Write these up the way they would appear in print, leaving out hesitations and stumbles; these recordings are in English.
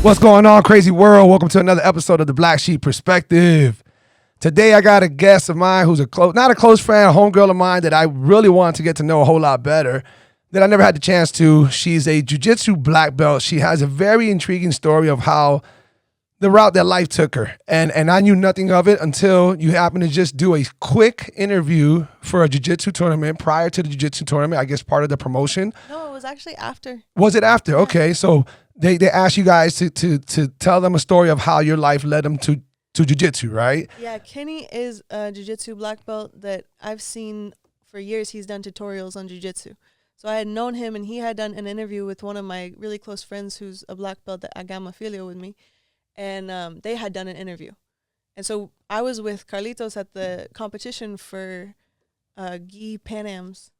What's going on, crazy world? Welcome to another episode of the Black Sheep Perspective. Today, I got a guest of mine who's not a close friend, a homegirl of mine that I really want to get to know a whole lot better, that I never had the chance to. She's a Jiu-Jitsu black belt. She has a very intriguing story of how the route that life took her. And I knew nothing of it until you happened to just do a quick interview for a Jiu-Jitsu tournament prior to the Jiu-Jitsu tournament, I guess part of the promotion. No, it was actually after. Was it after? Yeah. Okay, so they asked you guys to tell them a story of how your life led them to Jiu-Jitsu, right? Yeah, Kenny is a Jiu-Jitsu black belt that I've seen for years. He's done tutorials on Jiu-Jitsu. So I had known him, and he had done an interview with one of my really close friends who's a black belt at Agama Filio with me. And they had done an interview. And so I was with Carlitos at the competition for Gi Pan Ams.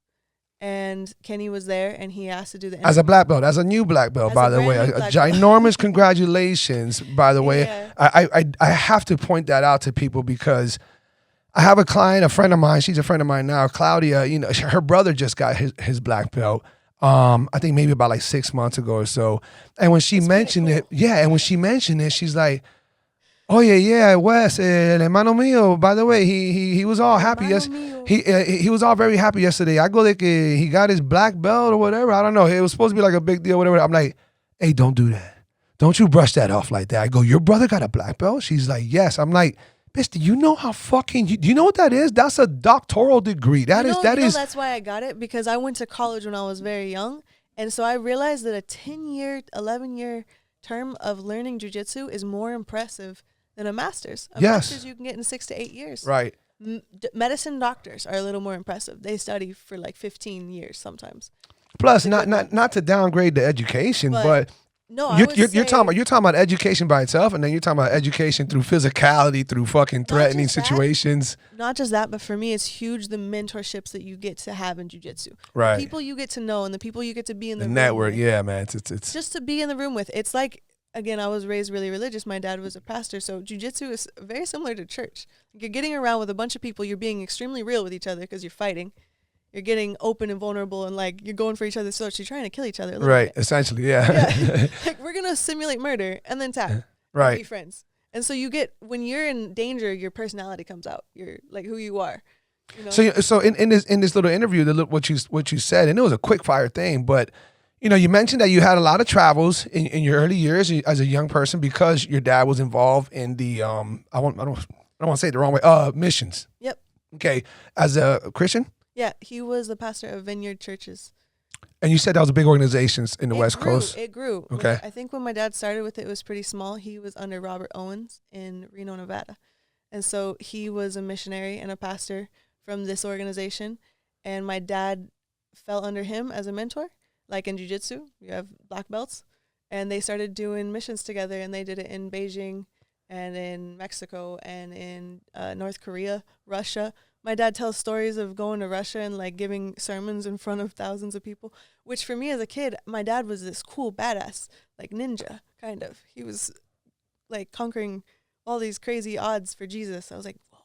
And Kenny was there, and he asked to do the interview. As a black belt, as a new black belt, by the way. A ginormous congratulations, by the way. Yeah. I have to point that out to people because I have a client, a friend of mine. She's a friend of mine now, Claudia. You know, her brother just got his black belt. I think maybe about like 6 months ago or so. And when she mentioned it, she's like, "Oh yeah, Wes, el hermano mío. By the way, he was all happy. Yes, he was all very happy yesterday. I go de que he got his black belt or whatever. I don't know. It was supposed to be like a big deal, whatever. I'm like, hey, don't do that. Don't you brush that off like that. I go, your brother got a black belt? She's like, yes. I'm like, bitch, do you know how do you know what that is? That's a doctoral degree. That is. That's why I got it, because I went to college when I was very young. And so I realized that a 10-year, 11-year term of learning jiu-jitsu is more impressive than a master's. A master's you can get in 6 to 8 years. Right. Medicine doctors are a little more impressive. They study for like 15 years sometimes. Plus, not to downgrade the education, but no, you're talking about education by itself, and then you're talking about education through physicality, through fucking threatening situations. Not just that, but for me, it's huge the mentorships that you get to have in jiu-jitsu. Right. The people you get to know and the people you get to be in the room network. with. Yeah, man. It's just to be in the room with. It's like, again, I was raised really religious. My dad was a pastor, so jiu-jitsu is very similar to church. You're getting around with a bunch of people. You're being extremely real with each other because you're fighting. You're getting open and vulnerable, and like you're going for each other's throats. You're trying to kill each other. Right, essentially, yeah. Like we're gonna simulate murder and then tap. Right. Be friends. And so you get, when you're in danger, your personality comes out. You're like who you are. You know? So in this little interview, what you said, and it was a quick fire thing, but you know, you mentioned that you had a lot of travels in your early years as a young person because your dad was involved in the I don't want to say it the wrong way, missions. Yep. Okay, as a Christian. Yeah, he was the pastor of Vineyard Churches. And you said that was big organizations in the West Coast. It grew. Okay. I think when my dad started with it was pretty small. He was under Robert Owens in Reno, Nevada. And so he was a missionary and a pastor from this organization. And my dad fell under him as a mentor. Like in jiu-jitsu, you have black belts. And they started doing missions together, and they did it in Beijing and in Mexico and in North Korea, Russia. My dad tells stories of going to Russia and like giving sermons in front of thousands of people, which for me as a kid, my dad was this cool badass, like ninja, kind of. He was like conquering all these crazy odds for Jesus. I was like, whoa,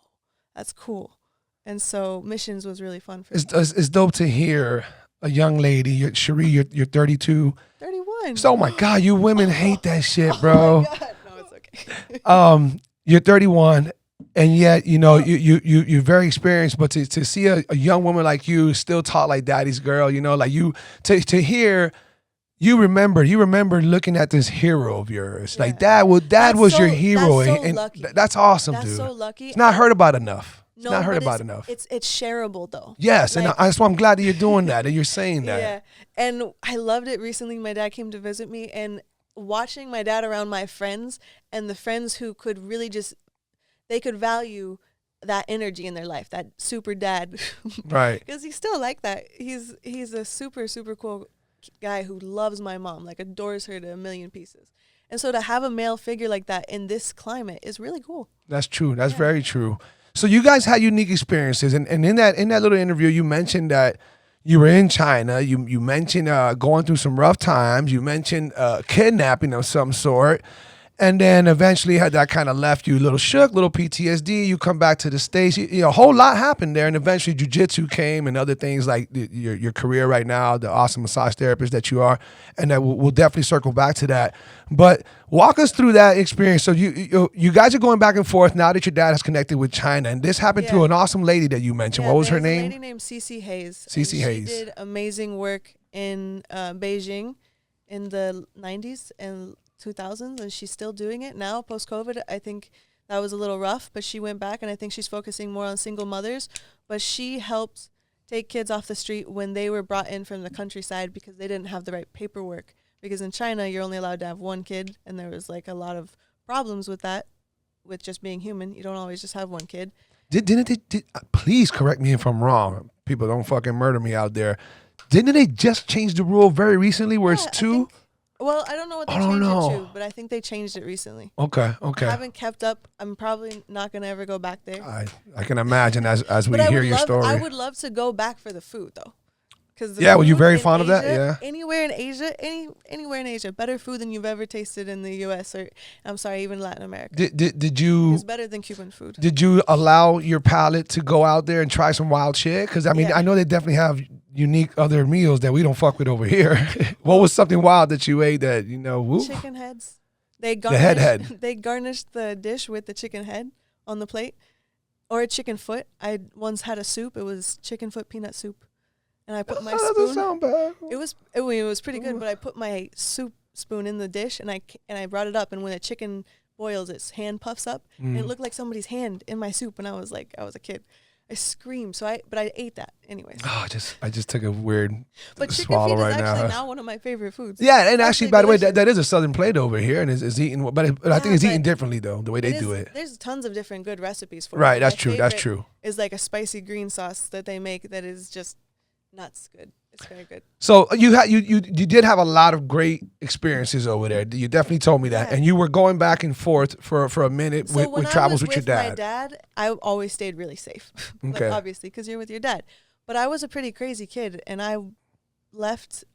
that's cool. And so missions was really fun for me. It's dope to hear a young lady, Sheree, you're 32. 31. So, oh my God, you women hate that shit, bro. Oh my God. No, it's okay. You're 31. And yet, you know, you're very experienced, but to see a young woman like you still taught like daddy's girl, you know, like you, to hear, you remember looking at this hero of yours. Yeah. Like dad was your hero. That's so and lucky. That's awesome, that's dude. That's so lucky. It's not heard about enough. It's no, not heard about enough. It's shareable though. Yes, like, and that's why I'm glad that you're doing that and you're saying that. Yeah, and I loved it recently. My dad came to visit me, and watching my dad around my friends and the friends who could really just, they could value that energy in their life, that super dad. Right. Because he's still like that. He's a super, super cool guy who loves my mom, like adores her to a million pieces. And so to have a male figure like that in this climate is really cool. That's true. That's very true. So you guys had unique experiences. And in that little interview, you mentioned that you were in China. You mentioned going through some rough times. You mentioned kidnapping of some sort. And then eventually had that kind of left you a little shook, little PTSD. You come back to the States. You know, a whole lot happened there. And eventually Jiu-Jitsu came and other things like your career right now, the awesome massage therapist that you are. And that we'll definitely circle back to that. But walk us through that experience. So you guys are going back and forth now that your dad has connected with China. And this happened through an awesome lady that you mentioned. What was her name? A lady named Cece Hayes. Cece Hayes. She did amazing work in Beijing in the 90s and 2000s, and she's still doing it now post-COVID. I think that was a little rough, but she went back, and I think she's focusing more on single mothers. But she helped take kids off the street when they were brought in from the countryside because they didn't have the right paperwork. Because in China, you're only allowed to have one kid, and there was like a lot of problems with that, with just being human. You don't always just have one kid. Didn't they, please correct me if I'm wrong. People don't fucking murder me out there. Didn't they just change the rule very recently where it's two? Well, I don't know what they changed it to, but I think they changed it recently. Okay. I haven't kept up. I'm probably not going to ever go back there. I can imagine as we hear your story. I would love to go back for the food, though. Were you very fond of that? Yeah. Anywhere in Asia, anywhere in Asia, better food than you've ever tasted in the U.S. or, I'm sorry, even Latin America. Did you? It's better than Cuban food. Did you allow your palate to go out there and try some wild shit? Because I mean, I know they definitely have unique other meals that we don't fuck with over here. What was something wild that you ate that Whoop. Chicken heads. They garnished the dish with the chicken head on the plate, or a chicken foot. I once had a soup. It was chicken foot peanut soup. And I put my spoon. That doesn't sound bad. It was pretty good, but I put my soup spoon in the dish, and I brought it up, and when a chicken boils, its hand puffs up, and it looked like somebody's hand in my soup, and I was like, I was a kid. I screamed, but I ate that anyways. Oh, I just took a weird but swallow right now. But chicken feet is actually now one of my favorite foods. Yeah, and actually, by the way, that is a southern plate over here, and it's eaten, but I think it's eaten differently though, the way they do it. There's tons of different good recipes for it. Right, that's true. That's true. It's like a spicy green sauce that they make that is just nuts good. It's very good. So you did have a lot of great experiences over there. You definitely told me that, and you were going back and forth for a minute with travels with your dad. My dad, I always stayed really safe. Okay, like, obviously, because you're with your dad. But I was a pretty crazy kid, and I left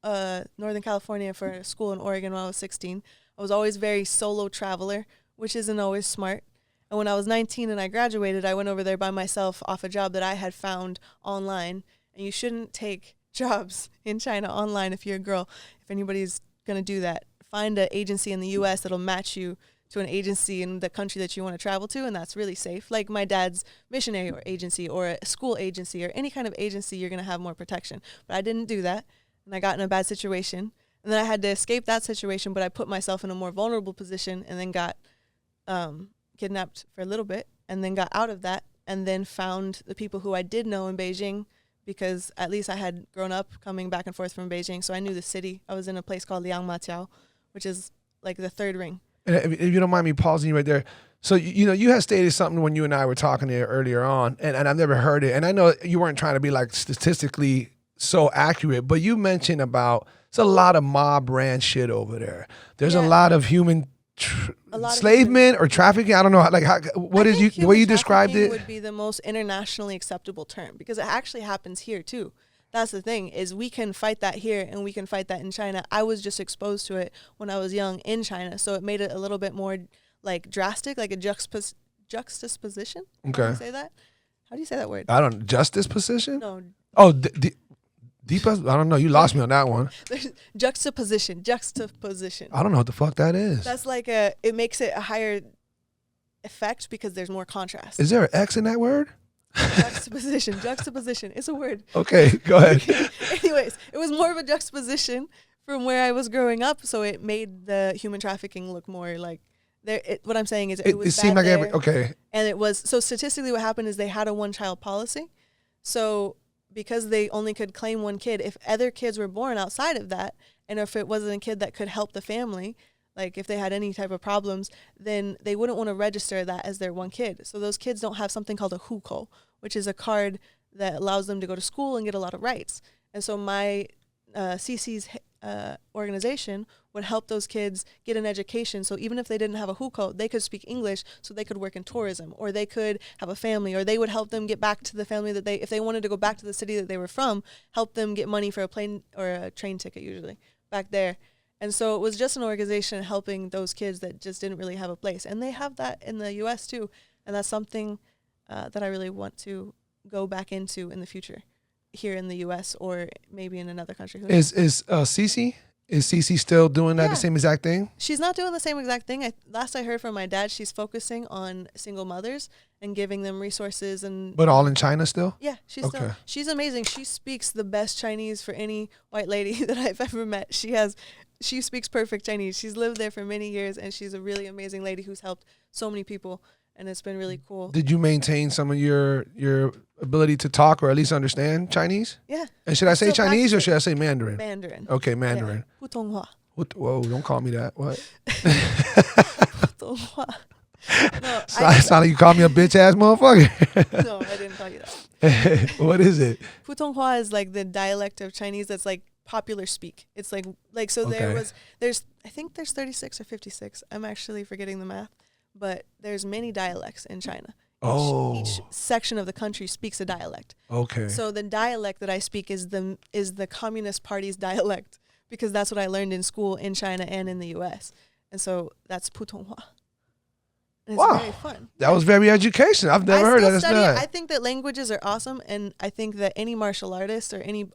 Northern California for school in Oregon when I was 16. I was always very solo traveler, which isn't always smart. And when I was 19 and I graduated, I went over there by myself off a job that I had found online. And you shouldn't take jobs in China online if you're a girl. If anybody's going to do that, find an agency in the U.S. that'll match you to an agency in the country that you want to travel to, and that's really safe. Like my dad's missionary or agency or a school agency or any kind of agency, you're going to have more protection. But I didn't do that, and I got in a bad situation. And then I had to escape that situation, but I put myself in a more vulnerable position and then got kidnapped for a little bit and then got out of that and then found the people who I did know in Beijing, because at least I had grown up coming back and forth from Beijing, so I knew the city. I was in a place called Liangmatiao, which is like the third ring. And if you don't mind me pausing you right there. So, you had stated something when you and I were talking there earlier on, and I've never heard it. And I know you weren't trying to be like statistically so accurate, but you mentioned about it's a lot of mob ran shit over there. There's a lot of human enslavement or trafficking. I don't know. The way you described it would be the most internationally acceptable term, because it actually happens here too. That's the thing, is we can fight that here and we can fight that in China. I was just exposed to it when I was young in China, so it made it a little bit more like drastic, like a juxtaposition. Okay. How do you say that? How do you say that word? I don't. Justice position? No. Oh, Deepa? I don't know. You lost me on that one. Juxtaposition. I don't know what the fuck that is. That's like it makes it a higher effect because there's more contrast. Is there an X in that word? Juxtaposition. It's a word. Okay, go ahead. Anyways, it was more of a juxtaposition from where I was growing up, so it made the human trafficking look more like there. What I'm saying is it was. It seemed like okay. And it was, so statistically what happened is they had a one-child policy, so because they only could claim one kid, if other kids were born outside of that, and if it wasn't a kid that could help the family, like if they had any type of problems, then they wouldn't want to register that as their one kid. So those kids don't have something called a hukou, which is a card that allows them to go to school and get a lot of rights. And so my CC's organization would help those kids get an education. So even if they didn't have a hukou, they could speak English, so they could work in tourism, or they could have a family, or they would help them get back to the family that if they wanted to go back to the city that they were from, help them get money for a plane or a train ticket usually back there. And so it was just an organization helping those kids that just didn't really have a place. And they have that in the U.S. too. And that's something that I really want to go back into in the future here in the U.S. or maybe in another country. Is Cece? Is Cece still doing that, the same exact thing? She's not doing the same exact thing. Last I heard from my dad, she's focusing on single mothers and giving them resources. But all in China still? Yeah, she's amazing. She speaks the best Chinese for any white lady that I've ever met. She speaks perfect Chinese. She's lived there for many years, and she's a really amazing lady who's helped so many people, and it's been really cool. Did you maintain some of your ability to talk or at least understand Chinese? Yeah. And should I say Chinese or should I say Mandarin? Mandarin. Okay, Mandarin. Yeah. Putonghua. Whoa, don't call me that. What? Putonghua. No, sound like you called me a bitch ass motherfucker. No, I didn't call you that. What is it? Putonghua is like the dialect of Chinese that's like popular speak. It's like so there's I think there's 36 or 56. I'm actually forgetting the math, but there's many dialects in China. Each section of the country speaks a dialect. Okay. So the dialect that I speak is the Communist Party's dialect, because that's what I learned in school in China and in the U.S. And so that's Putonghua. And it's very fun. That was very educational. I've never heard of that. I think that languages are awesome, and I think that any martial artist or any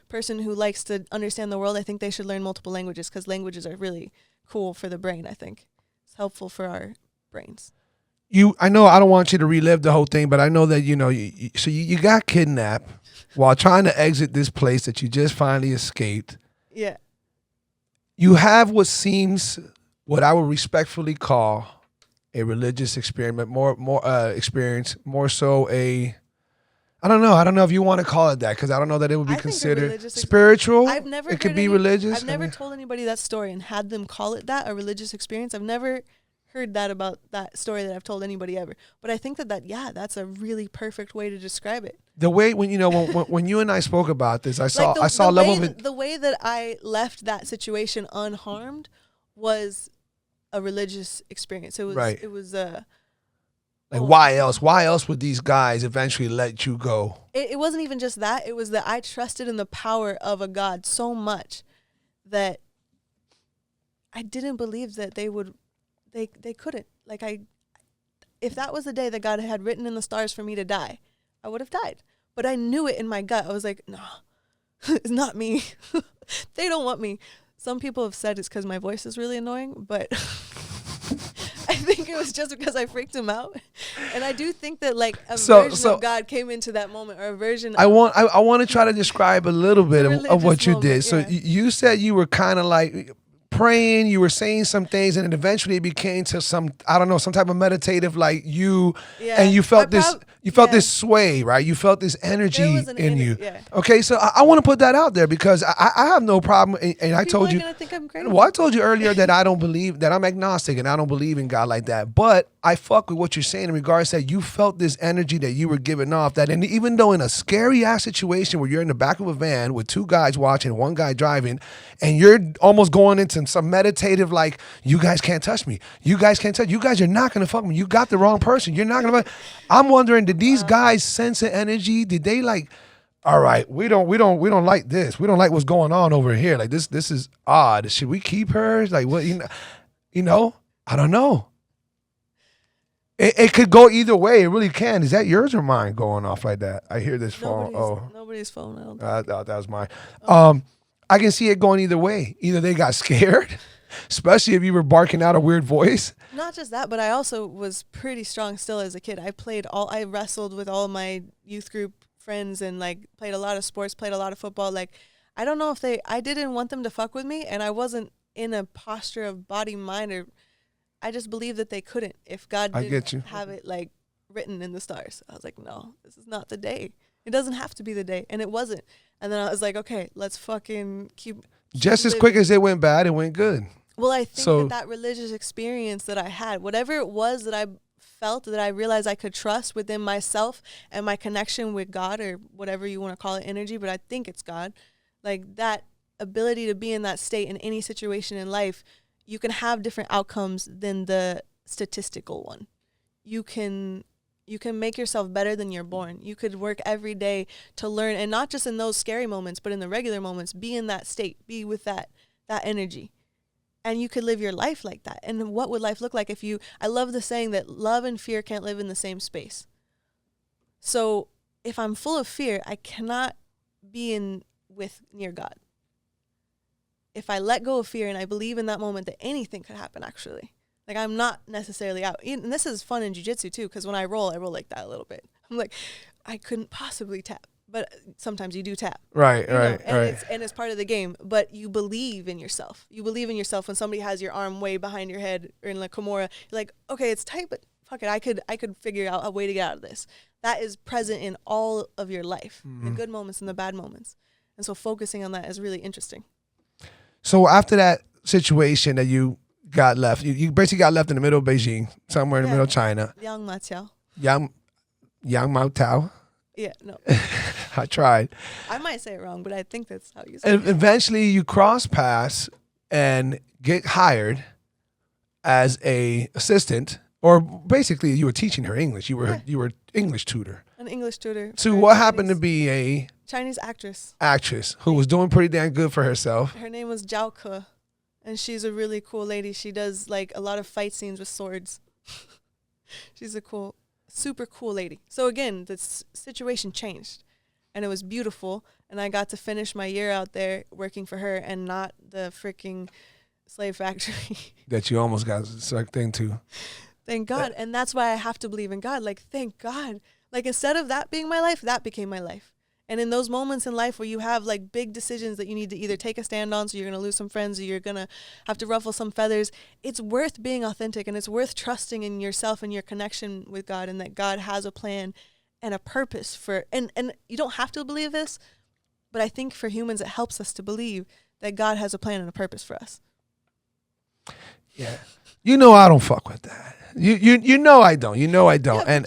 person who likes to understand the world, I think they should learn multiple languages, because languages are really cool for the brain, I think. It's helpful for our brains. I know I don't want you to relive the whole thing, but I know that, you got kidnapped while trying to exit this place that you just finally escaped. Yeah. You have what I would respectfully call a religious experiment, more so I don't know if you want to call it that, because I don't know that it would be considered spiritual. It could be religious. I've never told anybody that story and had them call it that, a religious experience. I've never heard that about that story that I've told anybody ever. But I think that's a really perfect way to describe it. The way when you and I spoke about this, I saw the way that I left that situation unharmed was a religious experience. It was why else would these guys eventually let you go? It wasn't even just that. It was that I trusted in the power of a God so much that I didn't believe that they couldn't. If that was the day that God had written in the stars for me to die, I would have died. But I knew it in my gut. I was like, no, it's not me. They don't want me. Some people have said it's because my voice is really annoying, but I think it was just because I freaked him out. And I do think that version of God came into that moment, or a version. I want to try to describe a little bit of what you did. So you said you were kind of like praying, you were saying some things, and then eventually it became to some type of meditative, and you felt this sway, right? You felt this energy in you. Yeah. Okay, so I want to put that out there, because I have no problem, and I told you. Think I'm crazy. Well, I told you earlier that I don't believe, that I'm agnostic and I don't believe in God like that. But I fuck with what you're saying in regards that you felt this energy that you were giving off. That, and even though in a scary ass situation where you're in the back of a van with two guys watching, one guy driving, and you're almost going into some meditative, you guys can't touch me. You guys can't touch. You guys are not gonna fuck me. You got the wrong person. You're not gonna. I'm wondering, did these guys sense an energy? Did they all right, we don't like this. We don't like what's going on over here. This is odd. Should we keep her? What? I don't know. It could go either way. It really can. Is that yours or mine going off like that? I hear this phone. Nobody's phone. I don't think. That was mine. I can see it going either way. Either they got scared, especially if you were barking out a weird voice. Not just that, but I also was pretty strong still as a kid. I wrestled with all my youth group friends and played a lot of sports, played a lot of football. I don't know if I didn't want them to fuck with me, and I wasn't in a posture of body, mind, or I just believed that they couldn't if God didn't have it written in the stars. I was like, no, this is not the day. It doesn't have to be the day, and it wasn't. And then I was like, okay, let's fucking keep just as quick as it went bad, it went good. Well, I think that religious experience that I had, whatever it was that I felt, that I realized I could trust within myself and my connection with God, or whatever you want to call it, energy, but I think it's God. That ability to be in that state in any situation in life, you can have different outcomes than the statistical one. You can make yourself better than you're born. You could work every day to learn, and not just in those scary moments, but in the regular moments, be in that state, be with that that energy. And you could live your life like that. And what would life look like if you, I love the saying that love and fear can't live in the same space. So if I'm full of fear, I cannot be near God. If I let go of fear and I believe in that moment that anything could happen, actually. Like, I'm not necessarily out. And this is fun in jiu-jitsu too, because when I roll like that a little bit. I'm like, I couldn't possibly tap. But sometimes you do tap. Right. And it's part of the game. But you believe in yourself. You believe in yourself when somebody has your arm way behind your head or in La Kimura. You're like, okay, it's tight, but fuck it. I could figure out a way to get out of this. That is present in all of your life, the good moments and the bad moments. And so focusing on that is really interesting. So after that situation that you got left, you basically got left in the middle of Beijing, somewhere in the middle of China. Yang Mao Tao. Yeah, no. I tried. I might say it wrong, but I think that's how you say it. Eventually you cross paths and get hired as a assistant, or basically you were teaching her English. You were English tutor. An English tutor. So what happened to be a Chinese actress. Who was doing pretty damn good for herself. Her name was Zhao Ke, and she's a really cool lady. She does like a lot of fight scenes with swords. She's a super cool lady. So again, the situation changed, and it was beautiful, and I got to finish my year out there working for her and not the freaking slave factory that you almost got sucked into. Thank God. And that's why I have to believe in God. Like, thank God. Like, instead of that being my life, that became my life. And in those moments in life where you have like big decisions that you need to either take a stand on, so you're going to lose some friends or you're going to have to ruffle some feathers, it's worth being authentic, and it's worth trusting in yourself and your connection with God, and that God has a plan and a purpose for, and you don't have to believe this, but I think for humans, it helps us to believe that God has a plan and a purpose for us. Yeah. You know, I don't fuck with that. You know I don't. Yeah,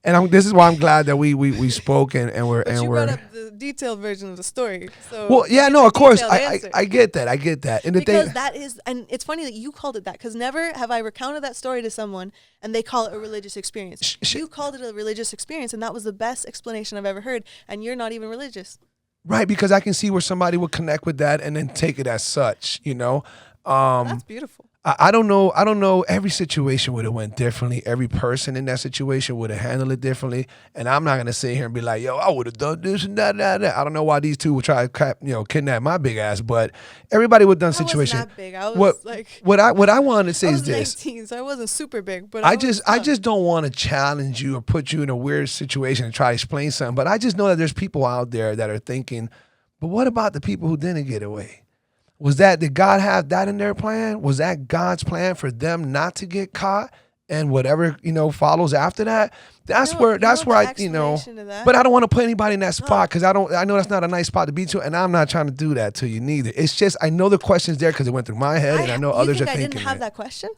and this is why I'm glad that we spoke and we're but you brought up the detailed version of the story. So well, yeah, no, of course, I get that, and because that is, and it's funny that you called it that, because never have I recounted that story to someone and they call it a religious experience. You called it a religious experience, and that was the best explanation I've ever heard. And you're not even religious, right? Because I can see where somebody would connect with that and then take it as such. You know, that's beautiful. I don't know. Every situation would have went differently. Every person in that situation would have handled it differently. And I'm not gonna sit here and be like, yo, I would have done this and that. I don't know why these two would try to kidnap my big ass, but everybody would have done situation. I wasn't that big. I was what I wanted to say is this. 19, so I wasn't super big, but I just don't want to challenge you or put you in a weird situation and try to explain something. But I just know that there's people out there that are thinking, but what about the people who didn't get away? Did God have that in their plan? Was that God's plan for them not to get caught, and whatever, follows after that? That's where I, but I don't want to put anybody in that spot, because I know that's not a nice spot to be to, and I'm not trying to do that to you neither. It's just, I know the question's there because it went through my head, and I know others are thinking. I didn't have that question?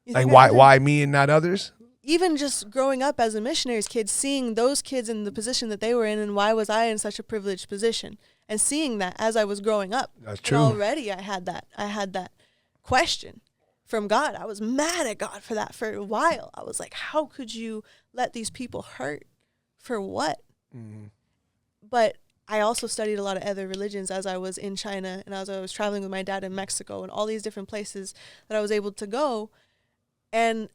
Like, why me and not others? Even just growing up as a missionary's kid, seeing those kids in the position that they were in, and why was I in such a privileged position? And seeing that as I was growing up. That's true. And already I had that question from God. I was mad at God for that for a while. I was like, how could you let these people hurt? For what? Mm-hmm. But I also studied a lot of other religions as I was in China, and as I was traveling with my dad in Mexico, and all these different places that I was able to go. And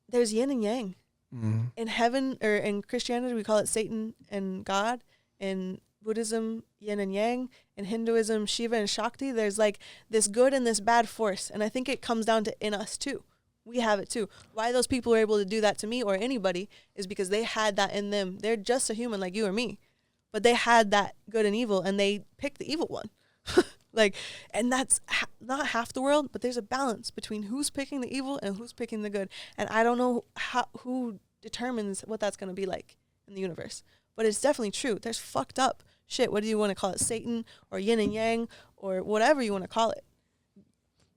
there's yin and yang. Mm-hmm. In heaven, or in Christianity, we call it Satan and God. In Buddhism, yin and yang. In Hinduism, Shiva and Shakti. There's like this good and this bad force. And I think it comes down to in us too. We have it too. Why those people are able to do that to me or anybody is because they had that in them. They're just a human like you or me. But they had that good and evil, and they picked the evil one. And that's not half the world, but there's a balance between who's picking the evil and who's picking the good. And I don't know who determines what that's going to be like in the universe. But it's definitely true. There's fucked up shit. What do you want to call it? Satan or yin and yang or whatever you want to call it.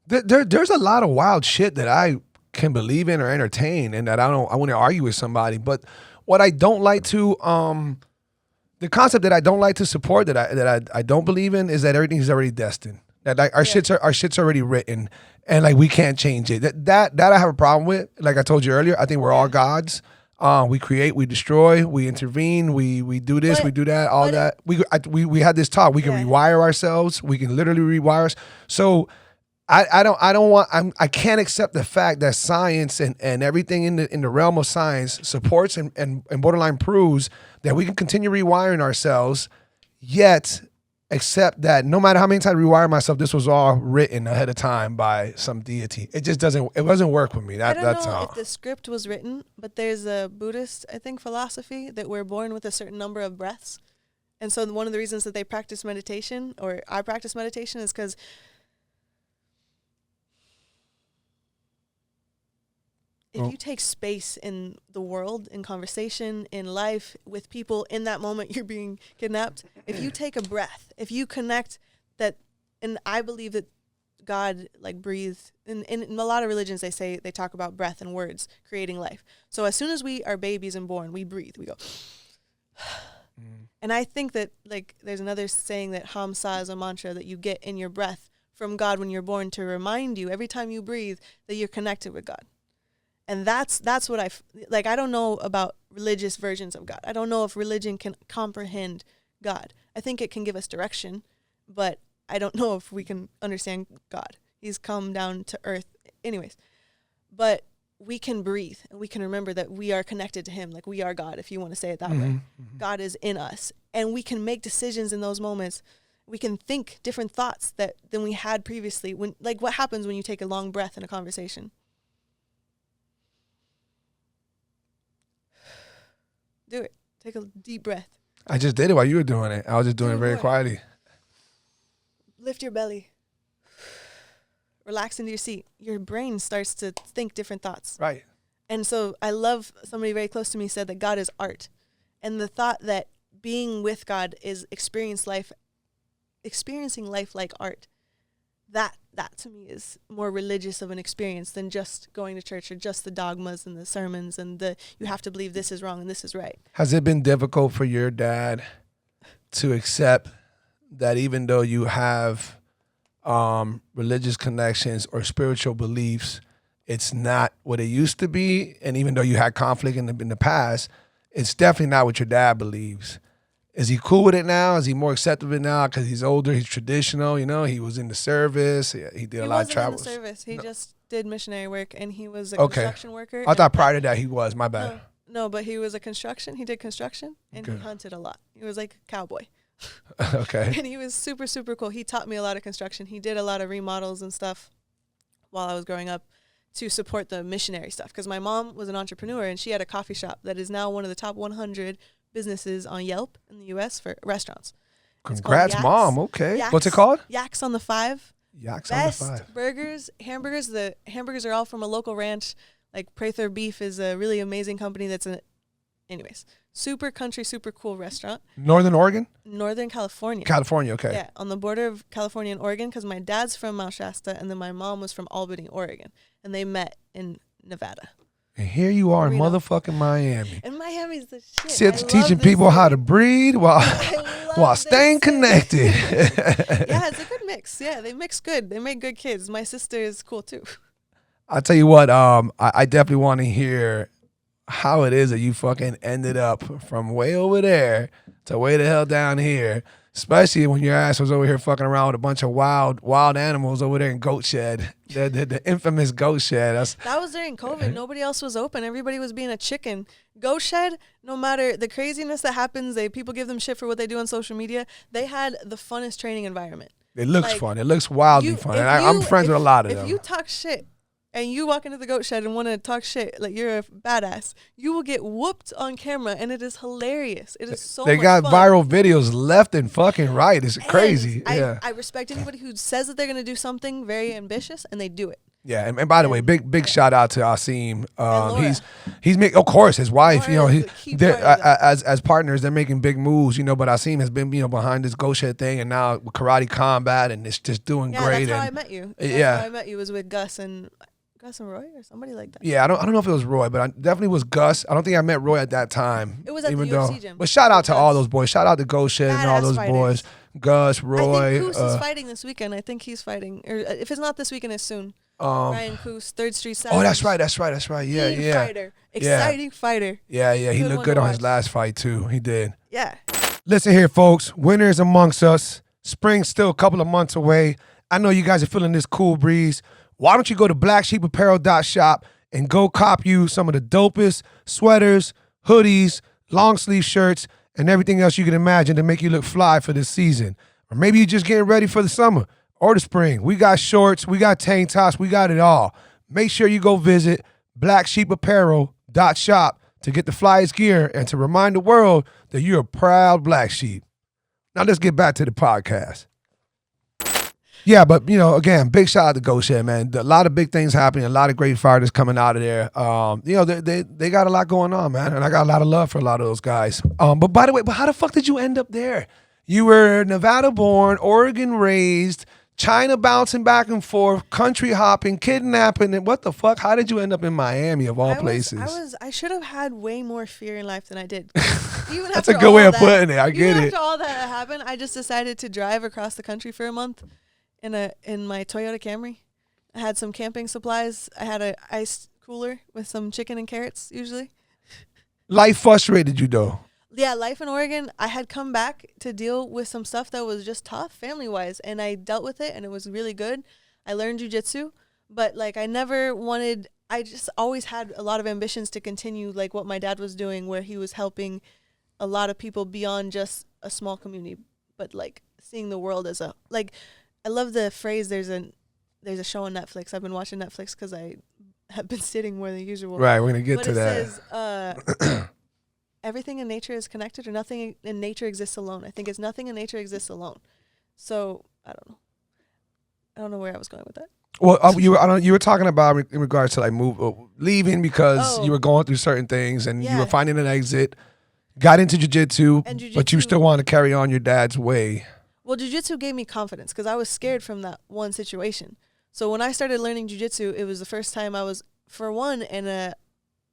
There's a lot of wild shit that I can believe in or entertain, and that I want to argue with somebody. But what I don't like to the concept that I don't like to support, that I don't believe in, is that everything is already destined. That like our shit's already written, and like we can't change it. That I have a problem with. Like I told you earlier, I think we're all gods. We create, we destroy, we intervene, we do this, we do that, all that. We had this talk. We can rewire ourselves. We can literally rewire us. So I can't accept the fact that science and everything in the realm of science supports and borderline proves that we can continue rewiring ourselves, yet accept that no matter how many times I rewire myself, this was all written ahead of time by some deity. It just doesn't work with me. I don't That's know all. if the script was written, but there's a Buddhist, I think, philosophy that we're born with a certain number of breaths. And so one of the reasons that they practice meditation, or I practice meditation, is because if you take space in the world, in conversation, in life, with people, in that moment you're being kidnapped, if you take a breath, if you connect that, and I believe that God like breathes, in a lot of religions they talk about breath and words creating life. So as soon as we are babies and born, we breathe, we go. And I think that like there's another saying that Hamsa is a mantra that you get in your breath from God when you're born to remind you every time you breathe that you're connected with God. And that's what I don't know about religious versions of God. I don't know if religion can comprehend God. I think it can give us direction, but I don't know if we can understand God. He's come down to earth anyways. But we can breathe and we can remember that we are connected to him. Like we are God, if you want to say it that way. Mm-hmm. God is in us and we can make decisions in those moments. We can think different thoughts than we had previously. When, like what happens when you take a long breath in a conversation? Do it. Take a deep breath. I just did it while you were doing it. I was just doing it very quietly. Lift your belly. Relax into your seat. Your brain starts to think different thoughts. Right. And so I love somebody very close to me said that God is art. And the thought that being with God is experiencing life like art. That to me is more religious of an experience than just going to church or just the dogmas and the sermons and you have to believe this is wrong and this is right. Has it been difficult for your dad to accept that even though you have religious connections or spiritual beliefs, it's not what it used to be? And even though you had conflict in the past, it's definitely not what your dad believes. Is he cool with it now? Is he more accepting of it now because he's older, he's traditional, you know, he was in the service, he did a lot of travels. He wasn't in the service. He just did missionary work and he was a construction worker. I thought prior to that he was, my bad. No, but he was he did construction and he hunted a lot. He was like a cowboy. Okay. And he was super, super cool. He taught me a lot of construction. He did a lot of remodels and stuff while I was growing up to support the missionary stuff because my mom was an entrepreneur and she had a coffee shop that is now one of the top 100 businesses on Yelp in the U.S. for restaurants. Congrats, Mom. Okay. Yaks, what's it called? Yaks on the 5. Yaks Best on the 5. burgers, hamburgers. The hamburgers are all from a local ranch. Like Prather Beef is a really amazing company anyways, super country, super cool restaurant. Northern Oregon? Northern California. California, okay. Yeah, on the border of California and Oregon because my dad's from Mount Shasta and then my mom was from Albany, Oregon. And they met in Nevada. And here you are in motherfucking Miami. And Miami's the shit. See, teaching people how to breathe while staying connected. Yeah, it's a good mix. Yeah, they mix good. They make good kids. My sister is cool too. I'll tell you what, I definitely want to hear how it is that you fucking ended up from way over there to way the hell down here. Especially when your ass was over here fucking around with a bunch of wild animals over there in Goat Shed. The infamous Goat Shed. That was during COVID. Nobody else was open. Everybody was being a chicken. Goat Shed, no matter the craziness that happens, people give them shit for what they do on social media. They had the funnest training environment. It looks fun. It looks wildly fun. And I'm friends with a lot of them. If you talk shit and you walk into the Goat Shed and want to talk shit like you're a badass, you will get whooped on camera, and it is hilarious. It is so much fun. They got viral videos left and fucking right. It's crazy. I respect anybody who says that they're going to do something very ambitious, and they do it. Yeah, and by the way, big shout out to Asim. He's making, of course, his wife. Laura, as partners, they're making big moves. You know, but Asim has been behind this Go Shed thing, and now with Karate Combat, and it's just doing great. That's how I met you. How I met you was with Gus and Roy or somebody like that. Yeah, I don't know if it was Roy, but I definitely was Gus. I don't think I met Roy at that time. It was at the UFC gym. But shout out to all those boys. Shout out to Go Shed and all those boys. Gus, Roy. I think Coos is fighting this weekend. I think he's fighting. Or if it's not this weekend, it's soon. Ryan Coos, 3rd Street Savage. Oh, that's right. Yeah. Fighter. Exciting fighter. Yeah. He looked good on his last fight, too. He did. Yeah. Listen here, folks. Winter is amongst us. Spring's still a couple of months away. I know you guys are feeling this cool breeze. Why don't you go to blacksheepapparel.shop and go cop you some of the dopest sweaters, hoodies, long sleeve shirts, and everything else you can imagine to make you look fly for this season. Or maybe you're just getting ready for the summer or the spring. We got shorts, we got tank tops, we got it all. Make sure you go visit blacksheepapparel.shop to get the flyest gear and to remind the world that you're a proud black sheep. Now let's get back to the podcast. Yeah, but, you know, again, big shout out to Ghost Shed, man. A lot of big things happening, a lot of great fighters coming out of there. You know, they got a lot going on, man, and I got a lot of love for a lot of those guys. But by the way, how the fuck did you end up there? You were Nevada-born, Oregon-raised, China bouncing back and forth, country hopping, kidnapping, and what the fuck? How did you end up in Miami of all places? I should have had way more fear in life than I did. Even That's a good way of putting it. I get it. After all that happened, I just decided to drive across the country for a month in my Toyota Camry. I had some camping supplies. I had an ice cooler with some chicken and carrots, usually. Life frustrated you, though. Yeah, life in Oregon, I had come back to deal with some stuff that was just tough family-wise, and I dealt with it, and it was really good. I learned jiu-jitsu, but, like, I just always had a lot of ambitions to continue, like, what my dad was doing, where he was helping a lot of people beyond just a small community, but, like, seeing the world as a, like, I love the phrase, there's a show on Netflix. I've been watching Netflix because I have been sitting more than usual. Right, we're going to get to that. It says, everything in nature is connected, or nothing in nature exists alone. I think it's nothing in nature exists alone. So, I don't know. I don't know where I was going with that. Well, you were talking about in regards to like leaving because you were going through certain things and you were finding an exit, got into jiu-jitsu, but you still want to carry on your dad's way. Well, jiu-jitsu gave me confidence because I was scared from that one situation. So when I started learning jiu-jitsu, it was the first time I was, for one, in a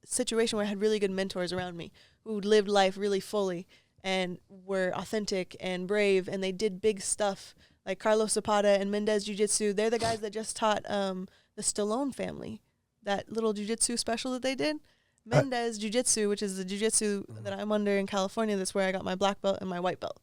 situation where I had really good mentors around me who lived life really fully and were authentic and brave, and they did big stuff. Like Carlos Zapata and Mendez Jiu-Jitsu, they're the guys that just taught the Stallone family that little jiu-jitsu special that they did. Mendez Jiu-Jitsu, which is the jiu-jitsu that I'm under in California, that's where I got my black belt and my white belt.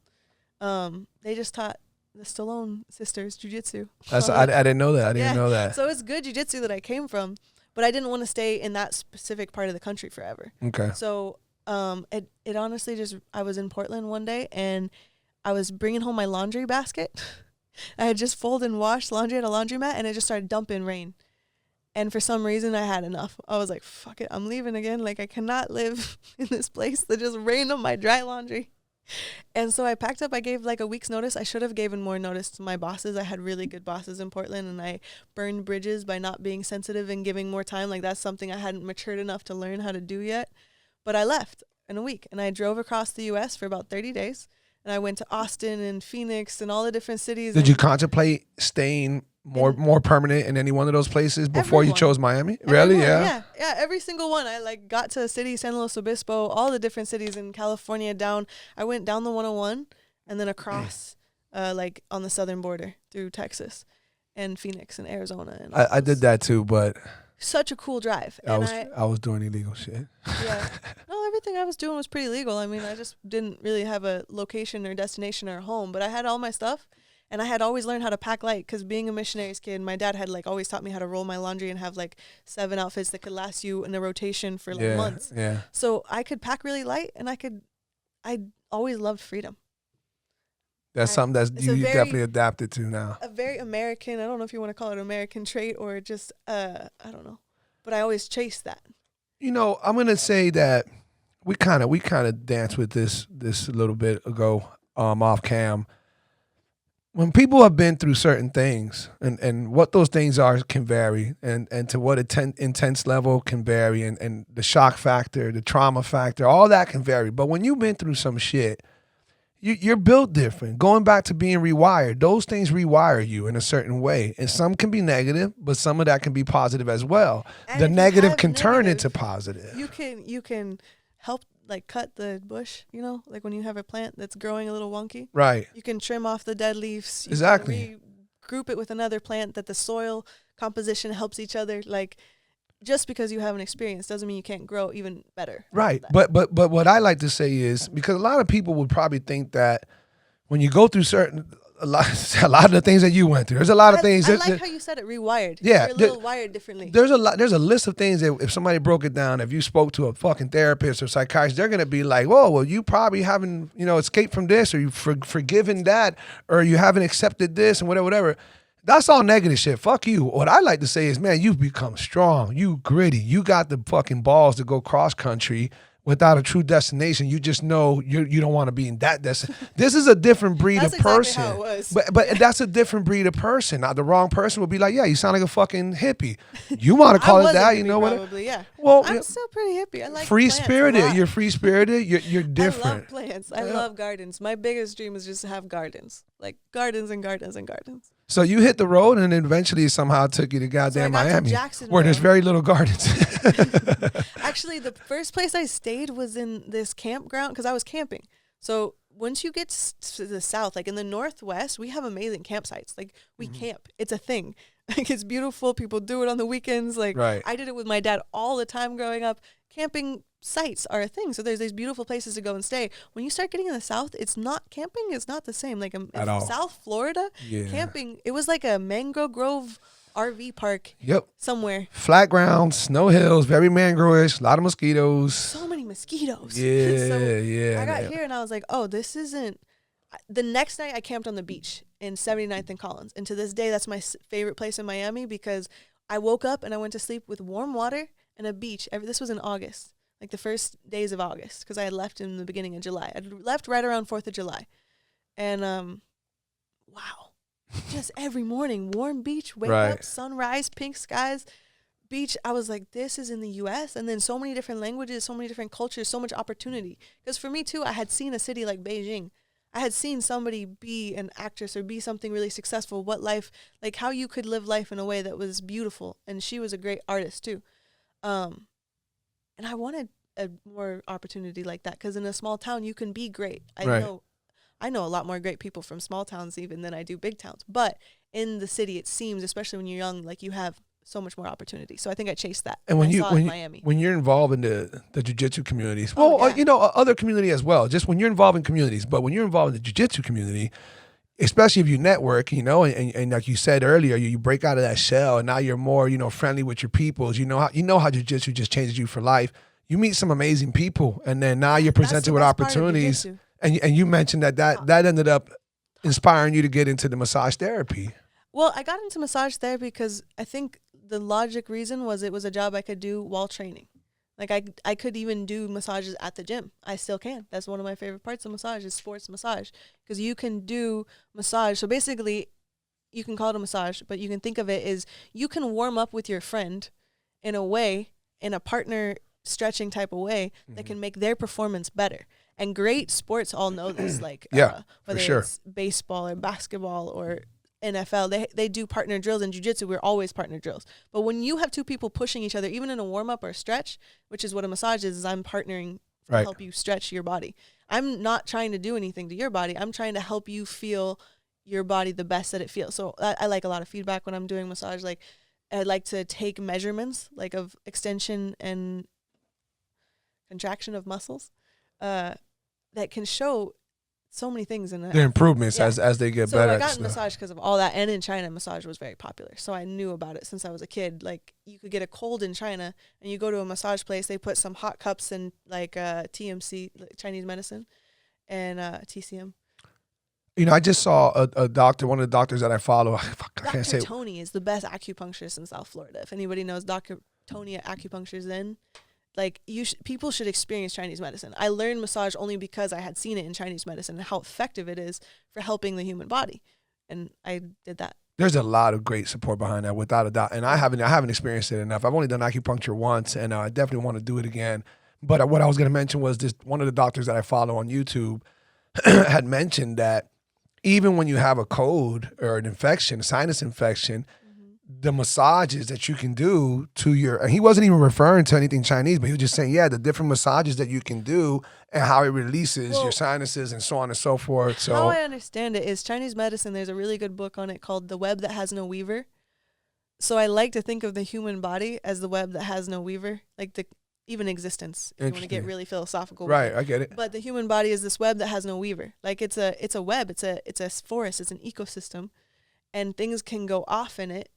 They just taught the Stallone sisters jiu-jitsu. I didn't know that. I didn't know that. So it's good jiu-jitsu that I came from, but I didn't want to stay in that specific part of the country forever. Okay. So it honestly just, I was in Portland one day and I was bringing home my laundry basket. I had just folded and washed laundry at a laundromat and it just started dumping rain. And for some reason I had enough. I was like, fuck it, I'm leaving again. Like I cannot live in this place that just rained on my dry laundry. And so I packed up. I gave like a week's notice. I should have given more notice to my bosses. I had really good bosses in Portland, and I burned bridges by not being sensitive and giving more time. Like that's something I hadn't matured enough to learn how to do yet. But I left in a week, and I drove across the U.S. for about 30 days. And I went to Austin and Phoenix and all the different cities. Did you contemplate staying more permanent in any one of those places before you chose Miami? Really? Yeah, every single one. I like got to a city, San Luis Obispo, all the different cities in California down. I went down the 101 and then across like on the southern border through Texas and Phoenix and Arizona. And I did that too, but such a cool drive. I was doing illegal shit. Yeah. No, everything I was doing was pretty legal. I mean, I just didn't really have a location or destination or home, but I had all my stuff. And I had always learned how to pack light because being a missionary's kid, my dad had like always taught me how to roll my laundry and have like 7 outfits that could last you in a rotation for like months. Yeah. So I could pack really light, and I always loved freedom. That's something that you definitely adapted to now. A very American, I don't know if you want to call it American trait or just, I don't know. But I always chased that. You know, I'm going to say that we kind of danced with this a little bit ago off cam. When people have been through certain things and what those things are can vary and to what intense level can vary and the shock factor, the trauma factor, all that can vary. But when you've been through some shit, you're built different. Going back to being rewired, those things rewire you in a certain way. And some can be negative, but some of that can be positive as well. And the negative can turn into positive. You can help like cut the bush, you know, like when you have a plant that's growing a little wonky. Right. You can trim off the dead leaves. Exactly. Group it with another plant that the soil composition helps each other. Like just because you have an experience doesn't mean you can't grow even better. Right. But what I like to say is because a lot of people would probably think that when you go through certain a lot of the things that you went through. There's a lot of things. I like how you said it, rewired. Yeah. You're a little wired differently. There's a list of things that if somebody broke it down, if you spoke to a fucking therapist or psychiatrist, they're going to be like, whoa, well, you probably haven't, escaped from this, or you've forgiven that, or you haven't accepted this, and whatever. That's all negative shit. Fuck you. What I like to say is, man, you've become strong. You gritty. You got the fucking balls to go cross country without a true destination. You just know you don't want to be in that destination. This is a different breed of person. How it was. But that's a different breed of person. Now, the wrong person would be like, yeah, you sound like a fucking hippie. You want to call it that, what? Probably, yeah. Well, I'm still pretty hippie. I like free plants spirited. You're free spirited. You're I different. love plants. I love gardens. My biggest dream is just to have gardens, like gardens and gardens and gardens. So you hit the road, and then eventually somehow took you to goddamn Miami, where there's very little gardens. Actually, the first place I stayed was in this campground because I was camping. So once you get to the south, like in the northwest, we have amazing campsites. Like we camp. It's a thing. Like it's beautiful. People do it on the weekends. Like I did it with my dad all the time growing up. Camping sites are a thing. So there's these beautiful places to go and stay. When you start getting in the south, it's not camping. It's not the same. Like in South Florida, camping, it was like a mangrove grove RV park. Somewhere. Flat ground, snow hills, very mangrove-ish, a lot of mosquitoes. So many mosquitoes. Yeah. I got here and I was like, oh, this isn't. The next night I camped on the beach in 79th and Collins. And to this day, that's my favorite place in Miami because I woke up and I went to sleep with warm water and a beach. This was in August, like the first days of August, because I had left in the beginning of July. I left right around 4th of July. And, wow. Just every morning, warm beach, wake up, sunrise, pink skies, beach. I was like, this is in the U.S. And then so many different languages, so many different cultures, so much opportunity. Because for me, too, I had seen a city like Beijing. I had seen somebody be an actress or be something really successful, what life, like how you could live life in a way that was beautiful. And she was a great artist, too. And I wanted a more opportunity like that because in a small town, you can be great. I know a lot more great people from small towns even than I do big towns. But in the city, it seems, especially when you're young, like you have so much more opportunity. So I think I chased that. And when you're involved in the jiu-jitsu communities, other community as well, just when you're involved in communities, but when you're involved in the jiu-jitsu community, especially if you network, and like you said earlier, you break out of that shell and now you're more, friendly with your peoples. You know how jiu-jitsu just changes you for life. You meet some amazing people and then now you're presented with opportunities. And you mentioned that ended up inspiring you to get into the massage therapy. Well, I got into massage therapy because I think the logic reason was it was a job I could do while training. Like I could even do massages at the gym. I still can. That's one of my favorite parts of massage is sports massage because you can do massage. So basically, you can call it a massage, but you can think of it as you can warm up with your friend in a way, in a partner stretching type of way that can make their performance better. And great sports all know this, like whether it's baseball or basketball or NFL, they do partner drills. In jiu-jitsu, we're always partner drills. But when you have two people pushing each other, even in a warm-up or a stretch, which is what a massage is I'm partnering to help you stretch your body. I'm not trying to do anything to your body. I'm trying to help you feel your body the best that it feels. So I like a lot of feedback when I'm doing massage. Like I like to take measurements, like of extension and contraction of muscles. That can show so many things in their improvements as they get better. So I got in massage because of all that, and in China, massage was very popular. So I knew about it since I was a kid. Like you could get a cold in China, and you go to a massage place, they put some hot cups and like TMC, like Chinese medicine, and TCM. I just saw a doctor, one of the doctors that I follow. Dr. Tony is the best acupuncturist in South Florida. If anybody knows Dr. Tony at Acupuncture's in. Like people should experience Chinese medicine. I learned massage only because I had seen it in Chinese medicine and how effective it is for helping the human body, and I did that. There's a lot of great support behind that, without a doubt. And I haven't experienced it enough. I've only done acupuncture once, and I definitely want to do it again. But what I was going to mention was this: one of the doctors that I follow on YouTube had mentioned that even when you have a cold or an infection, a sinus infection. The massages that you can do to and he wasn't even referring to anything Chinese, but he was just saying, the different massages that you can do and how it releases your sinuses and so on and so forth. So how I understand it is Chinese medicine, there's a really good book on it called The Web That Has No Weaver. So I like to think of the human body as the web that has no weaver. Like even existence, if you want to get really philosophical. Right, I get it. But the human body is this web that has no weaver. Like it's a web, it's a forest, it's an ecosystem, and things can go off in it,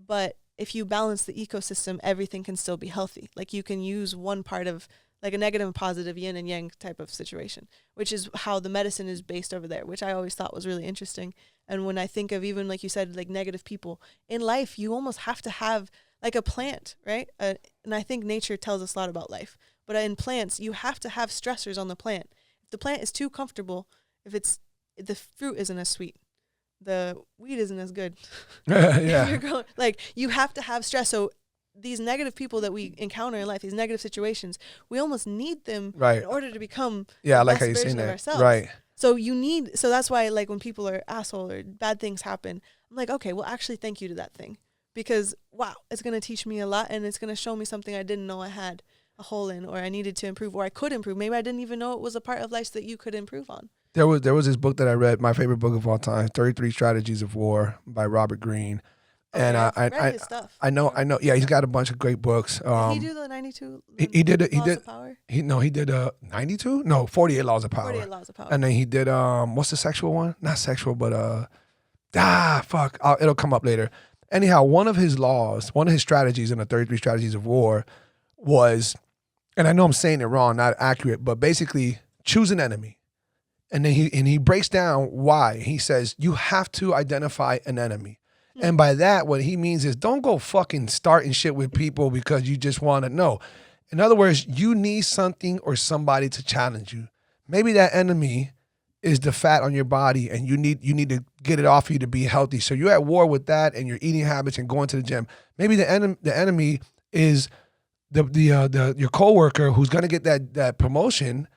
but if you balance the ecosystem, everything can still be healthy. Like you can use one part of like a negative and positive yin and yang type of situation, which is how the medicine is based over there, which I always thought was really interesting. And when I think of even, like you said, like negative people in life, you almost have to have like a plant, right? And I think nature tells us a lot about life. But in plants, you have to have stressors on the plant. If the plant is too comfortable, if the fruit isn't as sweet, the weed isn't as good. Yeah. You're going, like, you have to have stress. So these negative people that we encounter in life, these negative situations, we almost need them in order to become the best how you're version saying of that. ourselves. Right. So that's why, like, when people are asshole or bad things happen, I'm like, okay, well, actually thank you to that thing, because wow, it's going to teach me a lot, and it's going to show me something I didn't know I had a hole in, or I needed to improve, or I could improve. Maybe I didn't even know it was a part of life that you could improve on. There was this book that I read, my favorite book of all time, 33 Strategies of War by Robert Greene. And I've read his stuff. I know. Yeah, he's got a bunch of great books. Did he do the 92? He did Laws of Power? He did 92? No, 48 Laws of Power. 48 Laws of Power. And then he did what's the sexual one? Not sexual, but fuck. It'll come up later. Anyhow, one of his strategies in the 33 Strategies of War was, and I know I'm saying it wrong, not accurate, but basically choose an enemy. And then he breaks down why. He says you have to identify an enemy. And by that, what he means is don't go fucking starting shit with people because you just want to know. In other words, you need something or somebody to challenge you. Maybe that enemy is the fat on your body, and you need to get it off you to be healthy. So you're at war with that and your eating habits and going to the gym. Maybe the enemy is your coworker who's gonna get that promotion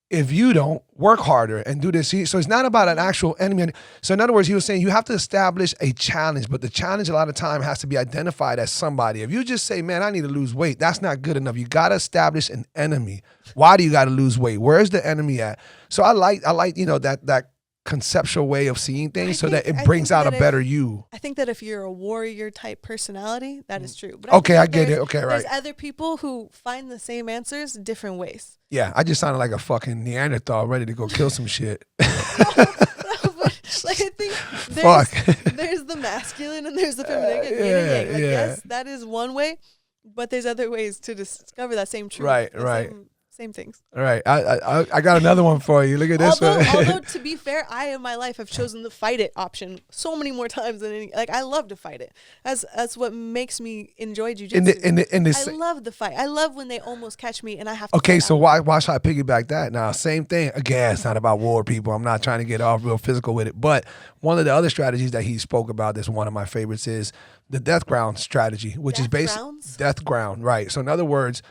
if you don't work harder and do this. So it's not about an actual enemy. So in other words, he was saying you have to establish a challenge, but the challenge a lot of time has to be identified as somebody. If you just say, man, I need to lose weight, that's not good enough. You got to establish an enemy. Why do you got to lose weight? Where's the enemy at? So I like that conceptual way of seeing things so that it brings out a better you. I think that if you're a warrior type personality, that is true. But I get it. Okay, right. There's other people who find the same answers different ways. Yeah, I just sounded like a fucking Neanderthal ready to go kill some shit. Like, I think there's the masculine and there's the feminine. Yes, that is one way, but there's other ways to discover that same truth. Right. Same things. All right, I got another one for you. Look at this one. Although, to be fair, I in my life have chosen the fight it option so many more times than any. Like, I love to fight it. That's what makes me enjoy jiu-jitsu. I love the fight. I love when they almost catch me and I have to. Okay, so why should I piggyback that? Now, same thing. Again, it's not about war, people. I'm not trying to get off real physical with it. But one of the other strategies that he spoke about, that's one of my favorites, is the death ground strategy, which is basically death ground, right? So in other words,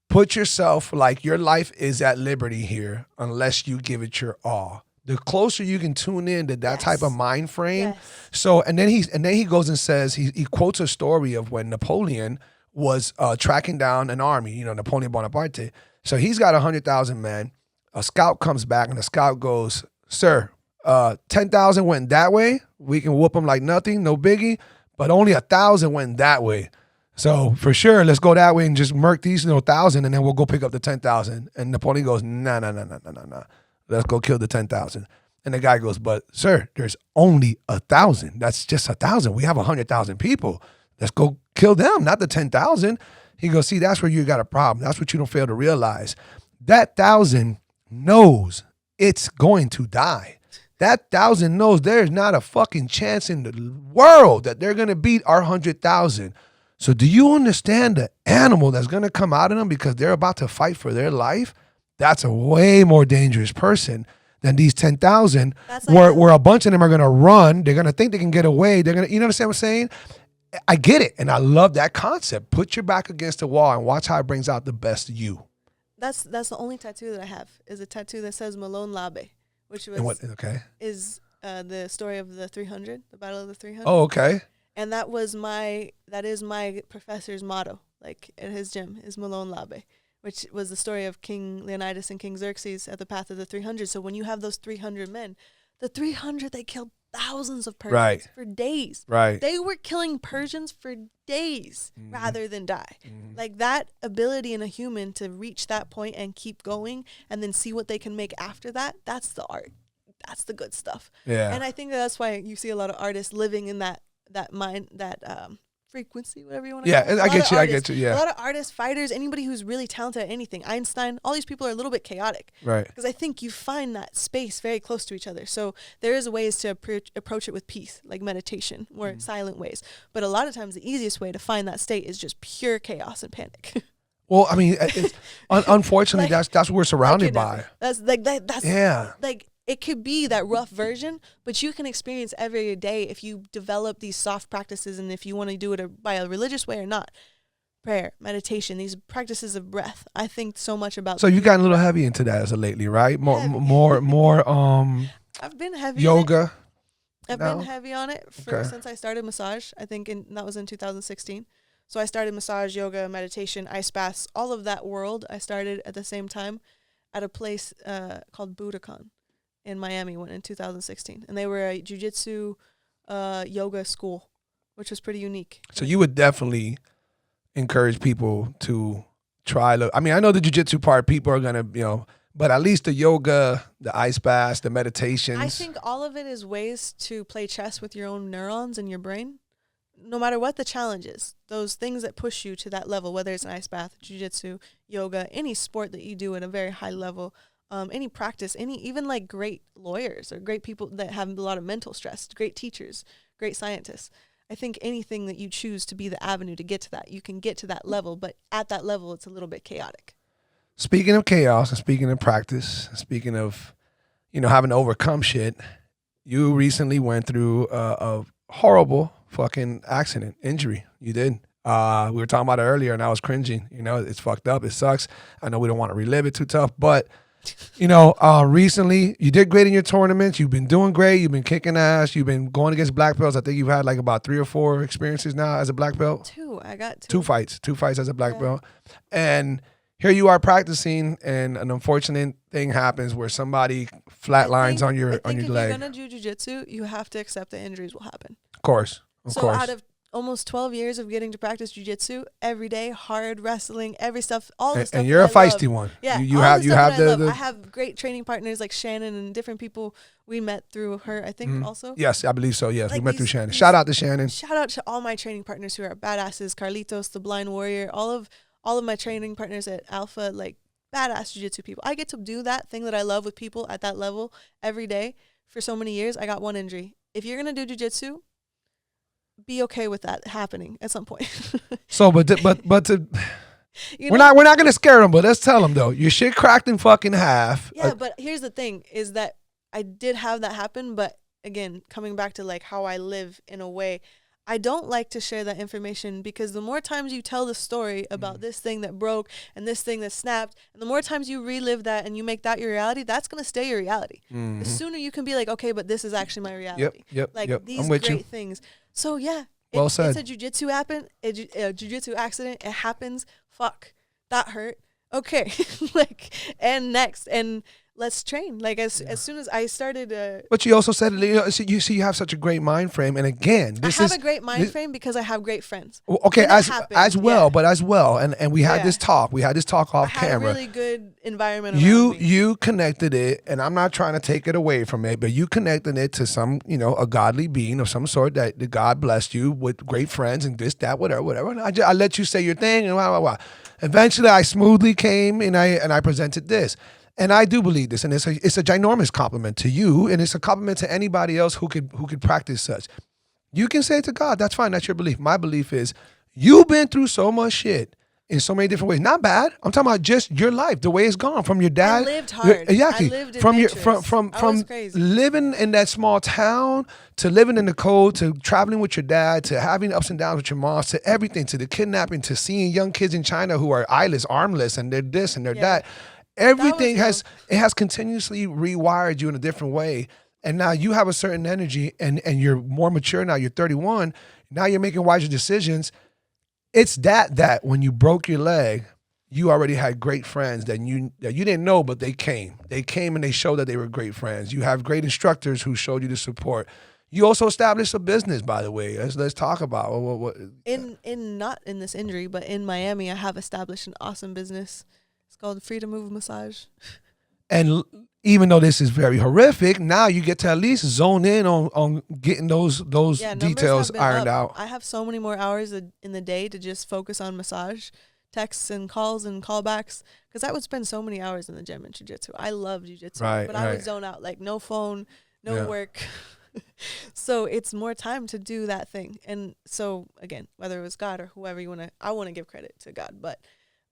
put yourself like your life is at liberty here unless you give it your all. The closer you can tune in to that type of mind frame. Yes. So and then he goes and says he quotes a story of when Napoleon was tracking down an army, Napoleon Bonaparte. So he's got 100,000 men. A scout comes back and the scout goes, "Sir, 10,000 went that way. We can whoop them like nothing, no biggie. But only 1,000 went that way. So for sure, let's go that way and just murk these 1,000, and then we'll go pick up the 10,000. And Napoleon goes, nah. Let's go kill the 10,000. And the guy goes, but sir, there's only 1,000. That's just 1,000. We have 100,000 people. Let's go kill them, not the 10,000. He goes, see, that's where you got a problem. That's what you don't fail to realize. That 1,000 knows it's going to die. That 1,000 knows there's not a fucking chance in the world that they're going to beat our 100,000. So do you understand the animal that's going to come out of them because they're about to fight for their life? That's a way more dangerous person than these 10,000 where a bunch of them are going to run. They're going to think they can get away. They're going to, you understand what I'm saying? I get it. And I love that concept. Put your back against the wall and watch how it brings out the best of you. That's the only tattoo that I have is a tattoo that says Molon Labe, which was is the story of the 300, the Battle of the 300. Oh, okay. And that is my professor's motto, like at his gym, is Molon Labe, which was the story of King Leonidas and King Xerxes at the Path of the 300. So when you have those 300 men, the 300, they killed thousands of Persians Right. for days. Right. They were killing Persians for days rather than die. Like that ability in a human to reach that point and keep going and then see what they can make after that, that's the art. That's the good stuff. Yeah. And I think that's why you see a lot of artists living in that mind, that frequency, whatever you want to call it. I get you. Yeah. A lot of artists, fighters, anybody who's really talented at anything, Einstein, all these people are a little bit chaotic. Right. Because I think you find that space very close to each other. So there is ways to approach it with peace, like meditation or silent ways. But a lot of times the easiest way to find that state is just pure chaos and panic. Well, I mean, it's, unfortunately, Like- that's what we're surrounded by. That's like that. That's Yeah. like it could be that rough version, but you can experience every day if you develop these soft practices, and if you want to do it by a religious way or not. Prayer, meditation, these practices of breath. I think so much about. So you got a little heavy into that as of lately, right? More. I've been heavy. Yoga. I've now? been heavy on it Okay. since I started massage. I think that was in 2016. So I started massage, yoga, meditation, ice baths, all of that world. I started at the same time at a place called Buddhism in Miami in 2016. And they were a Jiu-Jitsu yoga school, which was pretty unique. So you would definitely encourage people to try. I mean, I know the jiu-jitsu part, people are going to, but at least the yoga, the ice baths, the meditations. I think all of it is ways to play chess with your own neurons in your brain. No matter what the challenge is, those things that push you to that level, whether it's an ice bath, jiu-jitsu, yoga, any sport that you do at a very high level, any practice, even like great lawyers or great people that have a lot of mental stress, great teachers, great scientists. I think anything that you choose to be the avenue to get to that, you can get to that level, but at that level, it's a little bit chaotic. Speaking of chaos and speaking of practice, speaking of, having to overcome shit, you recently went through a horrible fucking accident, injury. You did. We were talking about it earlier and I was cringing. It's fucked up. It sucks. I know we don't want to relive it too tough, but recently you did great in your tournaments. You've been doing great. You've been kicking ass. You've been going against black belts. I think you've had like about 3 or 4 experiences now as a black belt. 2. I got 2. 2 fights. 2 fights as a black belt. And here you are practicing, and an unfortunate thing happens where somebody flatlines on your leg. If leg. you're gonna do jiu-jitsu, you have to accept that injuries will happen. Of course. So out of almost 12 years of getting to practice jiu-jitsu every day, hard wrestling, every stuff, all the stuff. And you're a that I feisty love. one. Yeah, you all have the stuff that I the, love. I have great training partners like Shannon and different people we met through her. I think also. Yes, I believe so. Yes, we Like met through these- Shannon. these- Shout out to Shannon. Shout out to all my training partners who are badasses. Carlitos, the Blind Warrior, all of my training partners at Alpha, like badass jiu-jitsu people. I get to do that thing that I love with people at that level every day for so many years. I got one injury. If you're gonna do jiu-jitsu, be okay with that happening at some point. So, but we're not gonna scare them, but let's tell them though. Your shit cracked in fucking half. Yeah, but here's the thing: is that I did have that happen, but again, coming back to like how I live in a way, I don't like to share that information because the more times you tell the story about this thing that broke and this thing that snapped, and the more times you relive that and you make that your reality, that's gonna stay your reality. The sooner you can be like, okay, but this is actually my reality. Yep. These I'm with great you. things. So yeah, Well said. It's a jiu-jitsu jiu-jitsu accident. It happens. Fuck, that hurt. Okay, and next, and let's train. Like as soon as I started. But you also said, you have such a great mind frame, and again, I have a great mind frame because I have great friends. Okay, When it happened, as well, and we had this talk. We had this talk off I had camera. a really good environment around me. You connected it, and I'm not trying to take it away from it, but you connected it to some, a godly being of some sort that God blessed you with great friends and this, that, whatever. And I let you say your thing, and blah. Eventually, I smoothly came and I presented this. And I do believe this, and it's a ginormous compliment to you, and it's a compliment to anybody else who could practice such. You can say it to God, that's fine, that's your belief. My belief is you've been through so much shit in so many different ways. Not bad. I'm talking about just your life, the way it's gone from your dad. I lived hard. Exactly. I lived from adventurous. Crazy. Living in that small town to living in the cold to traveling with your dad to having ups and downs with your mom to everything, to the kidnapping, to seeing young kids in China who are eyeless, armless, and they're this and they're that. Everything has continuously rewired you in a different way. And now you have a certain energy and you're more mature now. You're 31. Now you're making wiser decisions. It's that when you broke your leg, you already had great friends that you didn't know, but they came. They came and they showed that they were great friends. You have great instructors who showed you the support. You also established a business, by the way. Let's talk about what In not in this injury, but in Miami, I have established an awesome business. It's called Freedom Move Massage. And even though this is very horrific, now you get to at least zone in on getting those Yeah, details ironed out. I have so many more hours in the day to just focus on massage, texts and calls and callbacks, because I would spend so many hours in the gym in jiu-jitsu. I love jiu-jitsu, Right, but I would right. zone out, like no phone, no Yeah. work. So it's more time to do that thing. And so again, whether it was God or whoever I want to give credit to God, but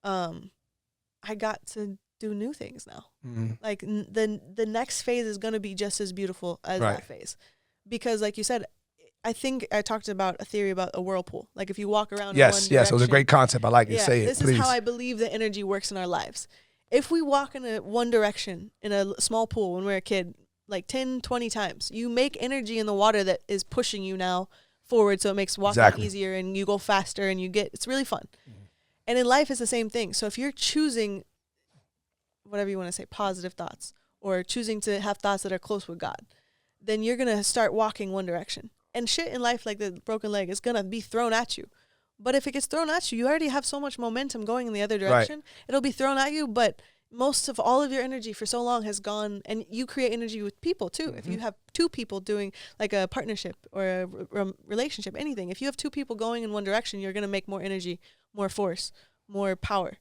I got to do new things now. Mm-hmm. Like the next phase is going to be just as beautiful as Right. that phase, because like you said, I think I talked about a theory about a whirlpool. Like if you walk around in one Yes, direction, it was a great concept. I like it. yeah, Say it, this please. is how I believe the energy works in our lives. If we walk in one direction in a small pool when we're a kid, like 10, 20 times, you make energy in the water that is pushing you now forward, so it makes walking Exactly. easier and you go faster and it's really fun. And in life, it's the same thing. So if you're choosing, whatever you want to say, positive thoughts, or choosing to have thoughts that are close with God, then you're going to start walking one direction. And shit in life, like the broken leg, is going to be thrown at you. But if it gets thrown at you, you already have so much momentum going in the other direction. Right. It'll be thrown at you, but most of all of your energy for so long has gone, and you create energy with people too. Mm-hmm. If you have two people doing like a partnership or a relationship, anything, if you have two people going in one direction, you're going to make more energy, more force, more power.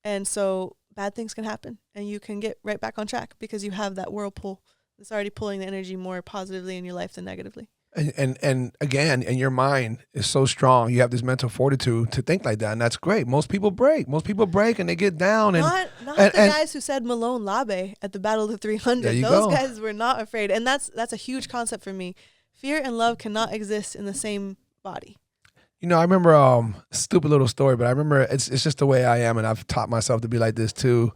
And so bad things can happen and you can get right back on track because you have that whirlpool that's already pulling the energy more positively in your life than negatively. And again, and your mind is so strong. You have this mental fortitude to think like that, and that's great. Most people break. And they get down. And not the guys who said Molon Labe at the Battle of the 300. Those guys were not afraid, and that's a huge concept for me. Fear and love cannot exist in the same body. You know, I remember stupid little story, but I remember it's just the way I am, and I've taught myself to be like this too.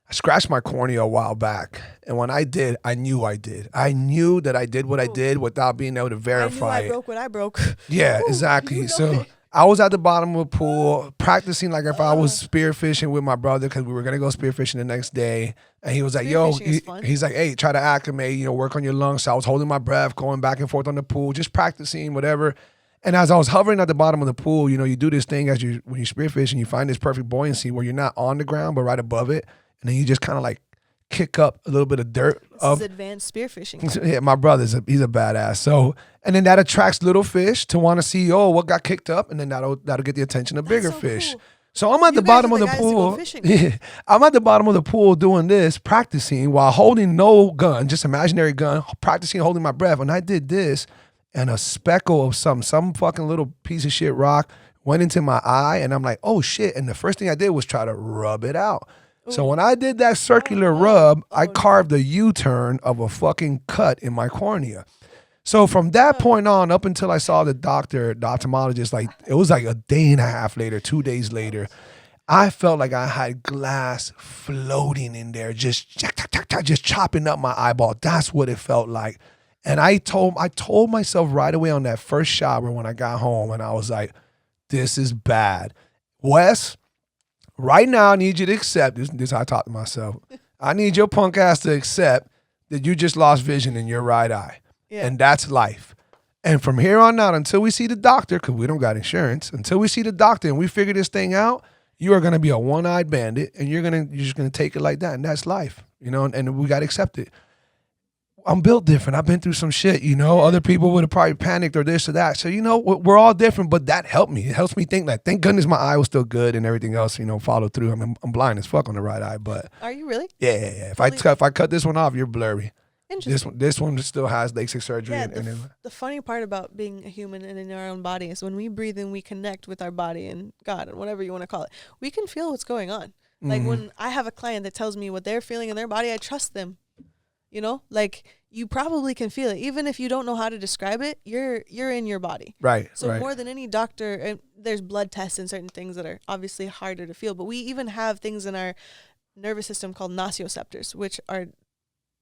I scratched my cornea a while back, and when I did, I knew I did. I knew that I did what I did without being able to verify I knew I broke what I broke. Yeah, exactly. So I was at the bottom of a pool practicing like if I was spearfishing with my brother because we were gonna go spearfishing the next day, and he was like, "Yo," he's like, "Hey, try to acclimate, work on your lungs." So I was holding my breath, going back and forth on the pool, just practicing whatever. And as I was hovering at the bottom of the pool, you do this thing when you spearfish and you find this perfect buoyancy where you're not on the ground but right above it. And then you just kind of like kick up a little bit of dirt. This is advanced spearfishing. Yeah, my brother's he's a badass. So, and then that attracts little fish to want to see, what got kicked up, and then that'll get the attention of bigger fish. Cool. So I'm at the bottom of the pool. I'm at the bottom of the pool doing this, practicing while holding no gun, just imaginary gun, practicing holding my breath. And I did this, and a speckle of some fucking little piece of shit rock went into my eye, and I'm like, oh shit. And the first thing I did was try to rub it out. So when I did that circular rub, I carved a U-turn of a fucking cut in my cornea. So from that point on, up until I saw the ophthalmologist, like it was like a day and a half later, 2 days later, I felt like I had glass floating in there, just chopping up my eyeball. That's what it felt like. And I told myself right away on that first shower when I got home, and I was like, this is bad. Wes, right now, I need you to accept this. This is how I talk to myself. I need your punk ass to accept that you just lost vision in your right eye. Yeah. And that's life. And from here on out, until we see the doctor, because we don't got insurance, until we see the doctor and we figure this thing out, you are going to be a one-eyed bandit, and you're just going to take it like that. And that's life, and we got to accept it. I'm built different. I've been through some shit, Other people would have probably panicked or this or that. So, we're all different, but that helped me. It helps me think that, thank goodness my eye was still good and everything else, followed through. I mean, I'm blind as fuck on the right eye, but. Are you really? Yeah. If I cut this one off, you're blurry. Interesting. This one still has LASIK surgery. Yeah, the funny part about being a human and in our own body is when we breathe and we connect with our body and God and whatever you want to call it, we can feel what's going on. Mm-hmm. Like when I have a client that tells me what they're feeling in their body, I trust them. Like you probably can feel it. Even if you don't know how to describe it, you're in your body. Right. So more than any doctor, and there's blood tests and certain things that are obviously harder to feel, but we even have things in our nervous system called nociceptors, which are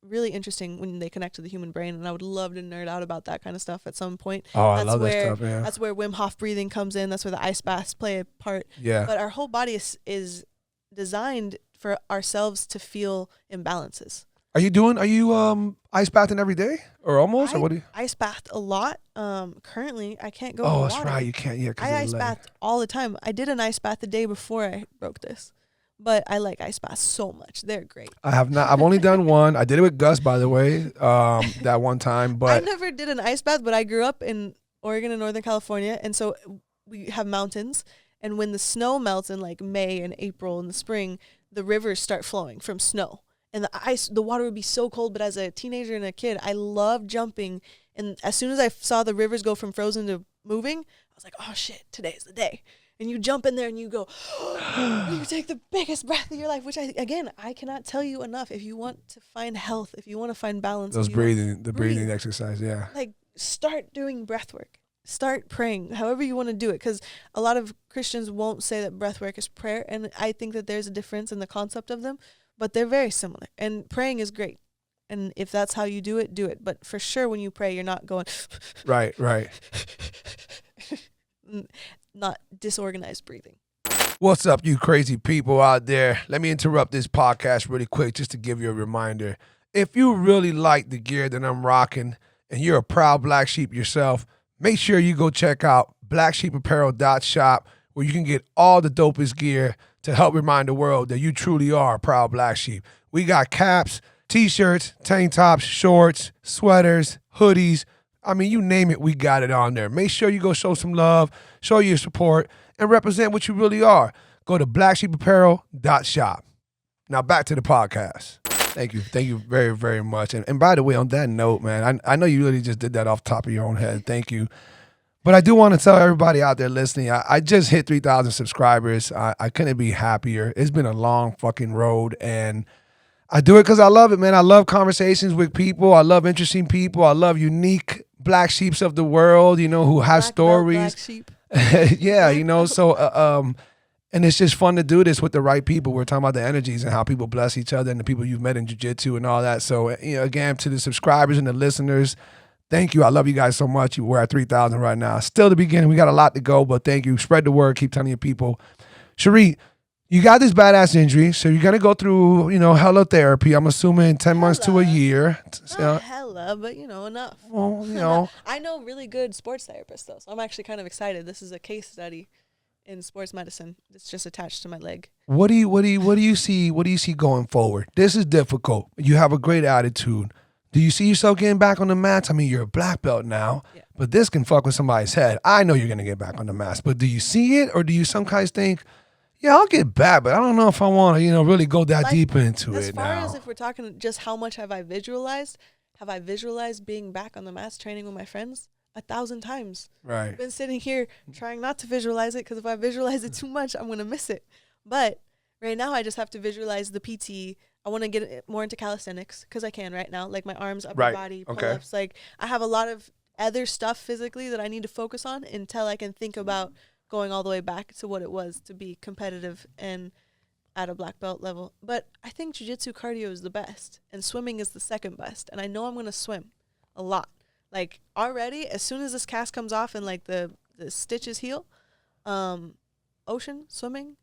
really interesting when they connect to the human brain. And I would love to nerd out about that kind of stuff at some point. Oh, I love that stuff, yeah. That's where Wim Hof breathing comes in. That's where the ice baths play a part. Yeah. But our whole body is designed for ourselves to feel imbalances. Are you ice bathing every day or almost? Or what do you? Ice bathed a lot. Currently, I can't go in Oh, the that's water. right. You can't. Yeah, because I of ice the leg. bath all the time. I did an ice bath the day before I broke this, but I like ice baths so much. They're great. I have not. I've only done one. I did it with Gus, by the way, that one time. I But never did an ice bath, but I grew up in Oregon and Northern California, and so we have mountains. And when the snow melts in like May and April in the spring, the rivers start flowing from snow. And the water would be so cold. But as a teenager and a kid, I loved jumping. And as soon as I saw the rivers go from frozen to moving, I was like, oh shit, today's the day. And you jump in there and you go, and you take the biggest breath of your life, which I cannot tell you enough. If you want to find health, if you want to find balance, the breathing exercise, yeah. Like, start doing breath work. Start praying, however you want to do it, because a lot of Christians won't say that breath work is prayer, and I think that there's a difference in the concept of them, but they're very similar. And praying is great, and if that's how you do it, do it. But for sure, when you pray, you're not going right, not disorganized breathing. What's up, you crazy people out there? Let me interrupt this podcast really quick just to give you a reminder. If you really like the gear that I'm rocking, and you're a proud black sheep yourself, make sure you go check out blacksheepapparel.shop, where you can get all the dopest gear to help remind the world that you truly are a proud black sheep. We got caps, t-shirts, tank tops, shorts, sweaters, hoodies. I mean, you name it, we got it on there. Make sure you go show some love, show your support, and represent what you really are. Go to blacksheepapparel.shop. Now back to the podcast. Thank you very, very much. And by the way, on that note, man, I know you really just did that off the top of your own head. Thank you. But I do want to tell everybody out there listening, I just hit 3,000 subscribers. I couldn't be happier. It's been a long fucking road, and I do it because I love it, man. I love conversations with people. I love interesting people. I love unique black sheeps of the world, who have Black stories. Belt, black sheep. Yeah, so and it's just fun to do this with the right people. We're talking about the energies and how people bless each other and the people you've met in jiu-jitsu and all that. So, again, to the subscribers and the listeners, thank you. I love you guys so much. We're at 3,000 right now. Still the beginning. We got a lot to go, but thank you. Spread the word. Keep telling your people. Sheree, you got this badass injury, so you're going to go through, hella therapy. I'm assuming 10 months to a year. Not hella, but, enough. Well, I know really good sports therapists, though, so I'm actually kind of excited. This is a case study in sports medicine. It's just attached to my leg. What do you see going forward? This is difficult. You have a great attitude. Do you see yourself getting back on the mats? I mean, you're a black belt now, but this can fuck with somebody's head. I know you're going to get back on the mats, but do you see it, or do you sometimes think, yeah, I'll get back, but I don't know if I want to, really go that deep into it now? As far as if we're talking just how much have I visualized being back on the mats training with my friends? 1,000 times. Right. I've been sitting here trying not to visualize it, because if I visualize it too much, I'm going to miss it. But right now, I just have to visualize the PT. I want to get more into calisthenics, because I can right now, like my arms, upper body, pull-ups. Like, I have a lot of other stuff physically that I need to focus on until I can think about going all the way back to what it was to be competitive and at a black belt level. But I think jiu-jitsu cardio is the best, and swimming is the second best. And I know I'm going to swim a lot. Like, already, as soon as this cast comes off and, like, the stitches heal, ocean, swimming.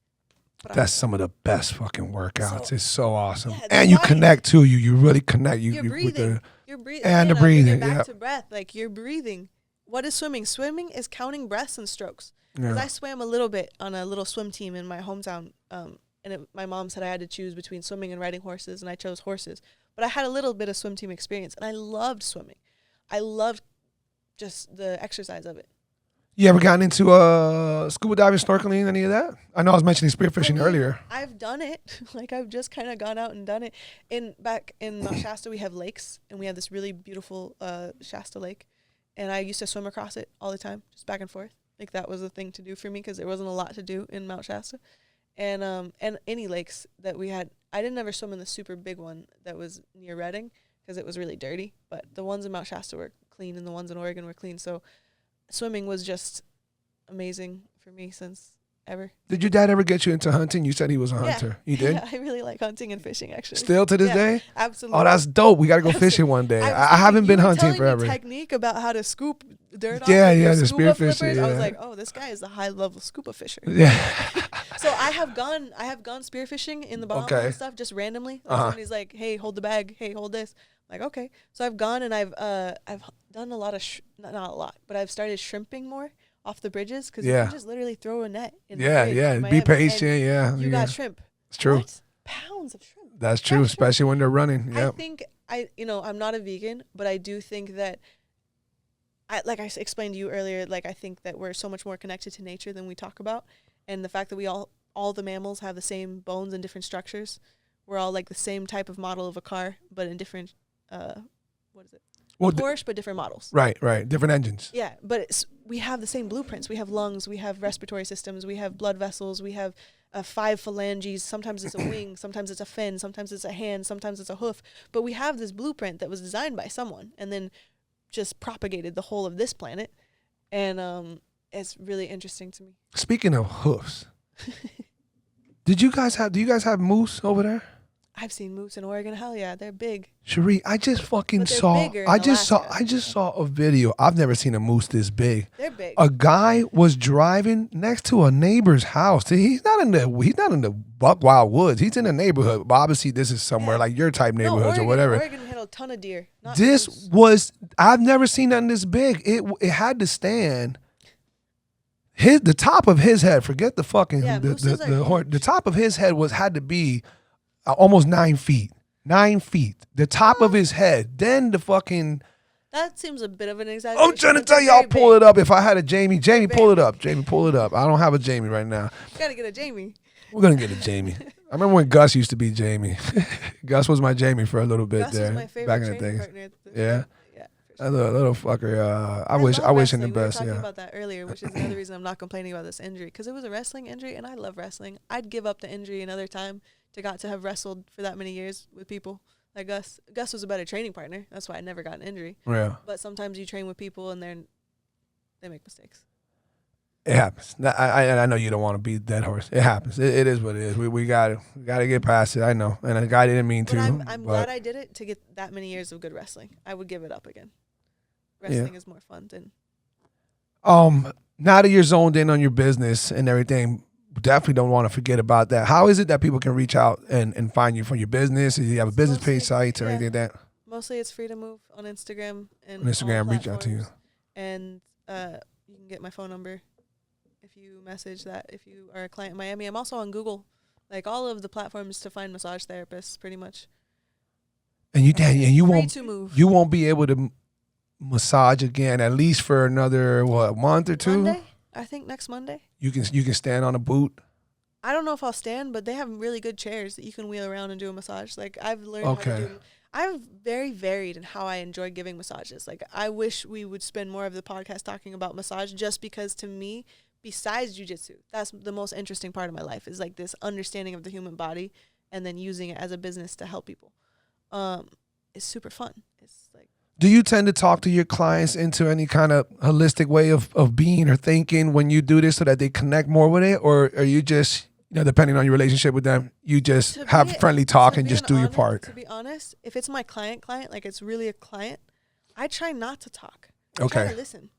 That's some of the best fucking workouts. It's so awesome. Yeah, and you connect, too. You really connect. You're breathing. You're breathing. And the breathing, back to breath. Like, you're breathing. What is swimming? Swimming is counting breaths and strokes. Because I swam a little bit on a little swim team in my hometown, my mom said I had to choose between swimming and riding horses, and I chose horses. But I had a little bit of swim team experience, and I loved swimming. I loved just the exercise of it. You ever gotten into scuba diving, snorkeling, any of that? I know I was mentioning spearfishing earlier. I've done it. Like, I've just kind of gone out and done it. Back in Mount Shasta, we have lakes, and we have this really beautiful Shasta lake. And I used to swim across it all the time, just back and forth. Like, that was a thing to do for me, because there wasn't a lot to do in Mount Shasta. And any lakes that we had, I didn't ever swim in the super big one that was near Redding, because it was really dirty. But the ones in Mount Shasta were clean, and the ones in Oregon were clean. So swimming was just amazing for me since ever. Did your dad ever get you into hunting? You said he was a hunter. You did? Yeah, I really like hunting and fishing, actually. Still to this day? Absolutely. Oh, that's dope. We got to go fishing one day. I haven't been hunting forever. Technique about how to scoop dirt off. Yeah, with your the scuba spearfishing, flippers. I was yeah. like, oh, this guy is a high level scuba fisher. Yeah. So I have gone spearfishing in the Bahamas Okay. and stuff just randomly. Like Uh-huh. somebody's like, hey, hold the bag. Hey, hold this. I'm like, okay. So I've gone and I've done a lot of not a lot, but I've started shrimping more off the bridges because you Yeah. can just literally throw a net in the Yeah, bridge yeah. in Be Miami, patient. and Yeah. you yeah. got shrimp. It's true. What? Pounds of shrimp. That's true, Fresh shrimp. especially when they're running. I Yep. think I'm not a vegan, but I do think that like I explained to you earlier, like I think that we're so much more connected to nature than we talk about, and the fact that we all the mammals have the same bones and different structures. We're all like the same type of model of a car, but in different what is it? Well, Porsche, but different models. Right. Different engines. Yeah, but we have the same blueprints. We have lungs, we have respiratory systems, we have blood vessels, we have 5 phalanges. Sometimes it's a wing, sometimes it's a fin, sometimes it's a hand, sometimes it's a hoof. But we have this blueprint that was designed by someone and then just propagated the whole of this planet. And it's really interesting to me. Speaking of hoofs, do you guys have moose over there? I've seen moose in Oregon. Hell yeah, they're big. Sheree, I just fucking But they're saw. bigger in I just Alaska. saw a video. I've never seen a moose this big. They're big. A guy was driving next to a neighbor's house. He's not in the buck wild woods. He's in the neighborhood. But obviously, this is somewhere like your type neighborhoods or whatever. Oregon had a ton of deer. Not This moose. was. I've never seen nothing this big. It had to stand. The top of his head. Forget the fucking mooses are horn. huge. The top of his head had to be almost 9 feet. 9 feet. The top of his head. Then the fucking. That seems a bit of an exaggeration. I'm trying to but tell they're you, I'll very pull big. it up if I had a Jamie. Jamie, They're pull very it up. Jamie, pull it up. I don't have a Jamie right now. You gotta get a Jamie. We're gonna get a Jamie. I remember when Gus used to be Jamie. Gus was my Jamie for a little bit Gus there. was my favorite back in the training days. partner. Yeah. Yeah. That little fucker. I love wish him the wrestling. best. We were talking Yeah. about that earlier, which is another reason I'm not complaining about this injury, because it was a wrestling injury, and I love wrestling. I'd give up the injury another time to have wrestled for that many years with people like Gus. Gus was a better training partner. That's why I never got an injury. Yeah. But sometimes you train with people and they make mistakes. It happens. I know you don't want to be dead horse. It happens. It is what it is. We got to get past it. I know. And the guy didn't mean But to. I'm glad I did it to get that many years of good wrestling. I would give it up again. Wrestling is more fun than. Now that you're zoned in on your business and everything, definitely don't want to forget about that. How is it that people can reach out and find you for your business? Do you have a business page, sites, or anything like that? Mostly it's Free to Move on Instagram and On Instagram, all reach out to you. platforms. And you can get my phone number if you message that. If you are a client in Miami, I'm also on Google, like all of the platforms to find massage therapists, pretty much. And you Free won't to move. you won't be able to massage again at least for another month or two. Monday, I think next Monday. You can stand on a boot. I don't know if I'll stand, but they have really good chairs that you can wheel around and do a massage. Like I've learned how to do. I'm very varied in how I enjoy giving massages. Like I wish we would spend more of the podcast talking about massage, just because to me, besides jiu-jitsu, that's the most interesting part of my life, is like this understanding of the human body and then using it as a business to help people. It's super fun. It's like. Do you tend to talk to your clients into any kind of holistic way of being or thinking when you do this so that they connect more with it? Or are you just, depending on your relationship with them, you just have friendly talk and just do your part? To be honest, if it's my client, like it's really a client, I try not to talk. I Okay. try to listen.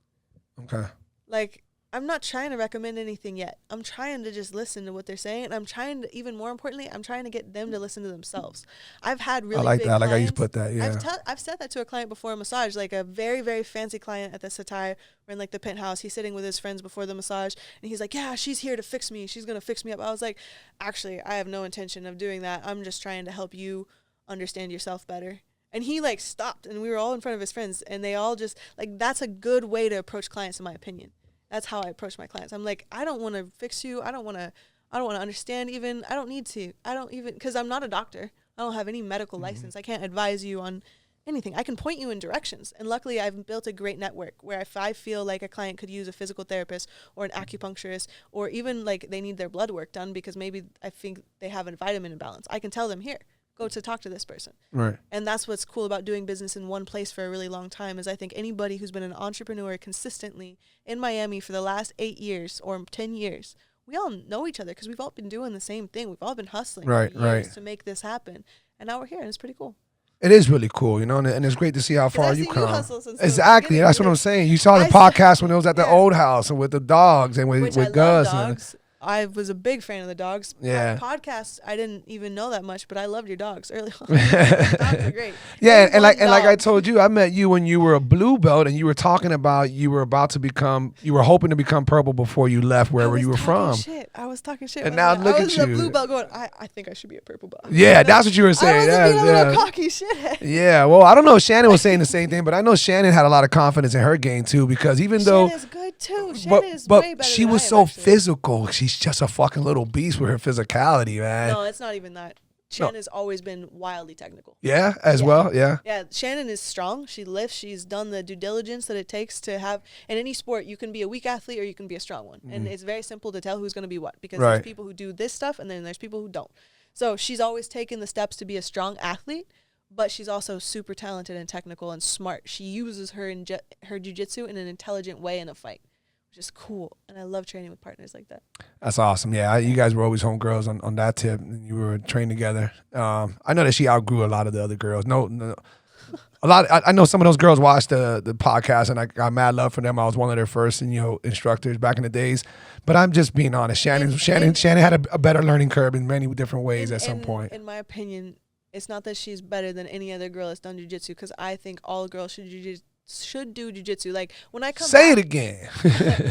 Okay. Like, I'm not trying to recommend anything yet. I'm trying to just listen to what they're saying. And I'm trying to, even more importantly, I'm trying to get them to listen to themselves. I've had really I like big that. I like how you clients. put that. Yeah. I've said that to a client before a massage, like a very, very fancy client at the Satai. We're in like the penthouse. He's sitting with his friends before the massage. And he's like, yeah, she's here to fix me. She's going to fix me up. I was like, actually, I have no intention of doing that. I'm just trying to help you understand yourself better. And he like stopped, and we were all in front of his friends, and they all just like, that's a good way to approach clients, in my opinion. That's how I approach my clients. I'm like, I don't want to fix you. I don't want to understand even. I don't need to. I don't even, because I'm not a doctor. I don't have any medical license. I can't advise you on anything. I can point you in directions. And luckily, I've built a great network where if I feel like a client could use a physical therapist or an acupuncturist, or even like they need their blood work done because maybe I think they have a vitamin imbalance, I can tell them, here, go to talk to this person. Right. And that's what's cool about doing business in one place for a really long time, is I think anybody who's been an entrepreneur consistently in Miami for the last 8 years or 10 years, we all know each other because we've all been doing the same thing. We've all been hustling for years to make this happen. And now we're here, and it's pretty cool. It is really cool, you know, and it's great to see how 'Cause far I've you seen come. hustle since the Exactly, beginning. that's what I'm saying. You saw the I podcast when it was at the Yeah. old house and with the dogs and Which with I Gus. love dogs. I was a big fan of the dogs. Yeah. Podcasts, I didn't even know that much, but I loved your dogs early on. Dogs are great. Yeah, and like One I dog. told you, I met you when you were a blue belt, and you were talking about you were hoping to become purple before you left wherever you were from. I was talking shit. And when now I look was at a you. blue belt going, I think I should be a purple belt. Yeah, that's what you were saying. I was being a Yeah. little cocky shithead. Yeah, well, I don't know if Shannon was saying the same thing, but I know Shannon had a lot of confidence in her game too, because even though Shannon's good too. Shannon is but way better she than was I am, so actually. physical. She's just a fucking little beast with her physicality, man. No, it's not even that. Shannon's always been wildly technical. Yeah, as well. Yeah. Yeah, Shannon is strong. She lifts. She's done the due diligence that it takes to have. In any sport, you can be a weak athlete or you can be a strong one. And it's very simple to tell who's going to be what. Because Right. there's people who do this stuff and then there's people who don't. So she's always taken the steps to be a strong athlete, but she's also super talented and technical and smart. She uses her her jiu-jitsu in an intelligent way in a fight, which is cool. And I love training with partners like that. That's awesome. Yeah, you guys were always homegirls on that tip, and you were trained together. I know that she outgrew a lot of the other girls. No, a lot. I know some of those girls watched the podcast, and I got mad love for them. I was one of their first instructors back in the days. But I'm just being honest. Shannon had a better learning curve in many different ways at some point. In my opinion, it's not that she's better than any other girl that's done jiu-jitsu, because I think all girls should do jiu-jitsu. Like when I come Say back, it again.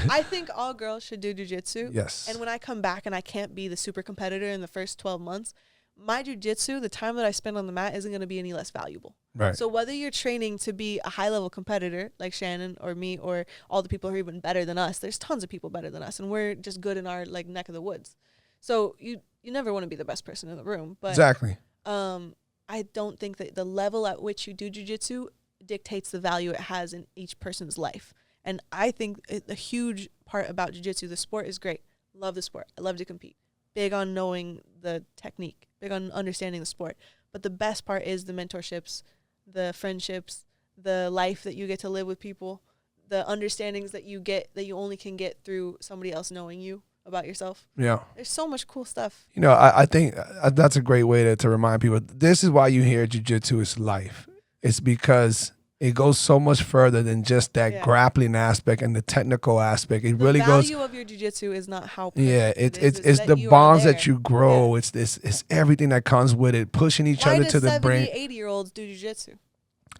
I think all girls should do jiu-jitsu. Yes. And when I come back and I can't be the super competitor in the first 12 months, my jiu-jitsu, the time that I spend on the mat isn't going to be any less valuable. Right. So whether you're training to be a high-level competitor like Shannon or me or all the people who are even better than us, there's tons of people better than us, and we're just good in our like neck of the woods. So you never want to be the best person in the room. But Exactly. I don't think that the level at which you do jiu-jitsu dictates the value it has in each person's life. And I think the huge part about jiu-jitsu, the sport is great. Love the sport. I love to compete. Big on knowing the technique. Big on understanding the sport. But the best part is the mentorships, the friendships, the life that you get to live with people, the understandings that you get that you only can get through somebody else knowing you about yourself. Yeah. There's so much cool stuff. I think that's a great way to remind people. This is why you hear jiu-jitsu is life. It's because it goes so much further than just that grappling aspect and the technical aspect. It really goes. The value of your jiu-jitsu is not how. Yeah, it's the bonds that you grow. Yeah. It's everything that comes with it, pushing each other to the brain. 80-year-olds do jiu-jitsu?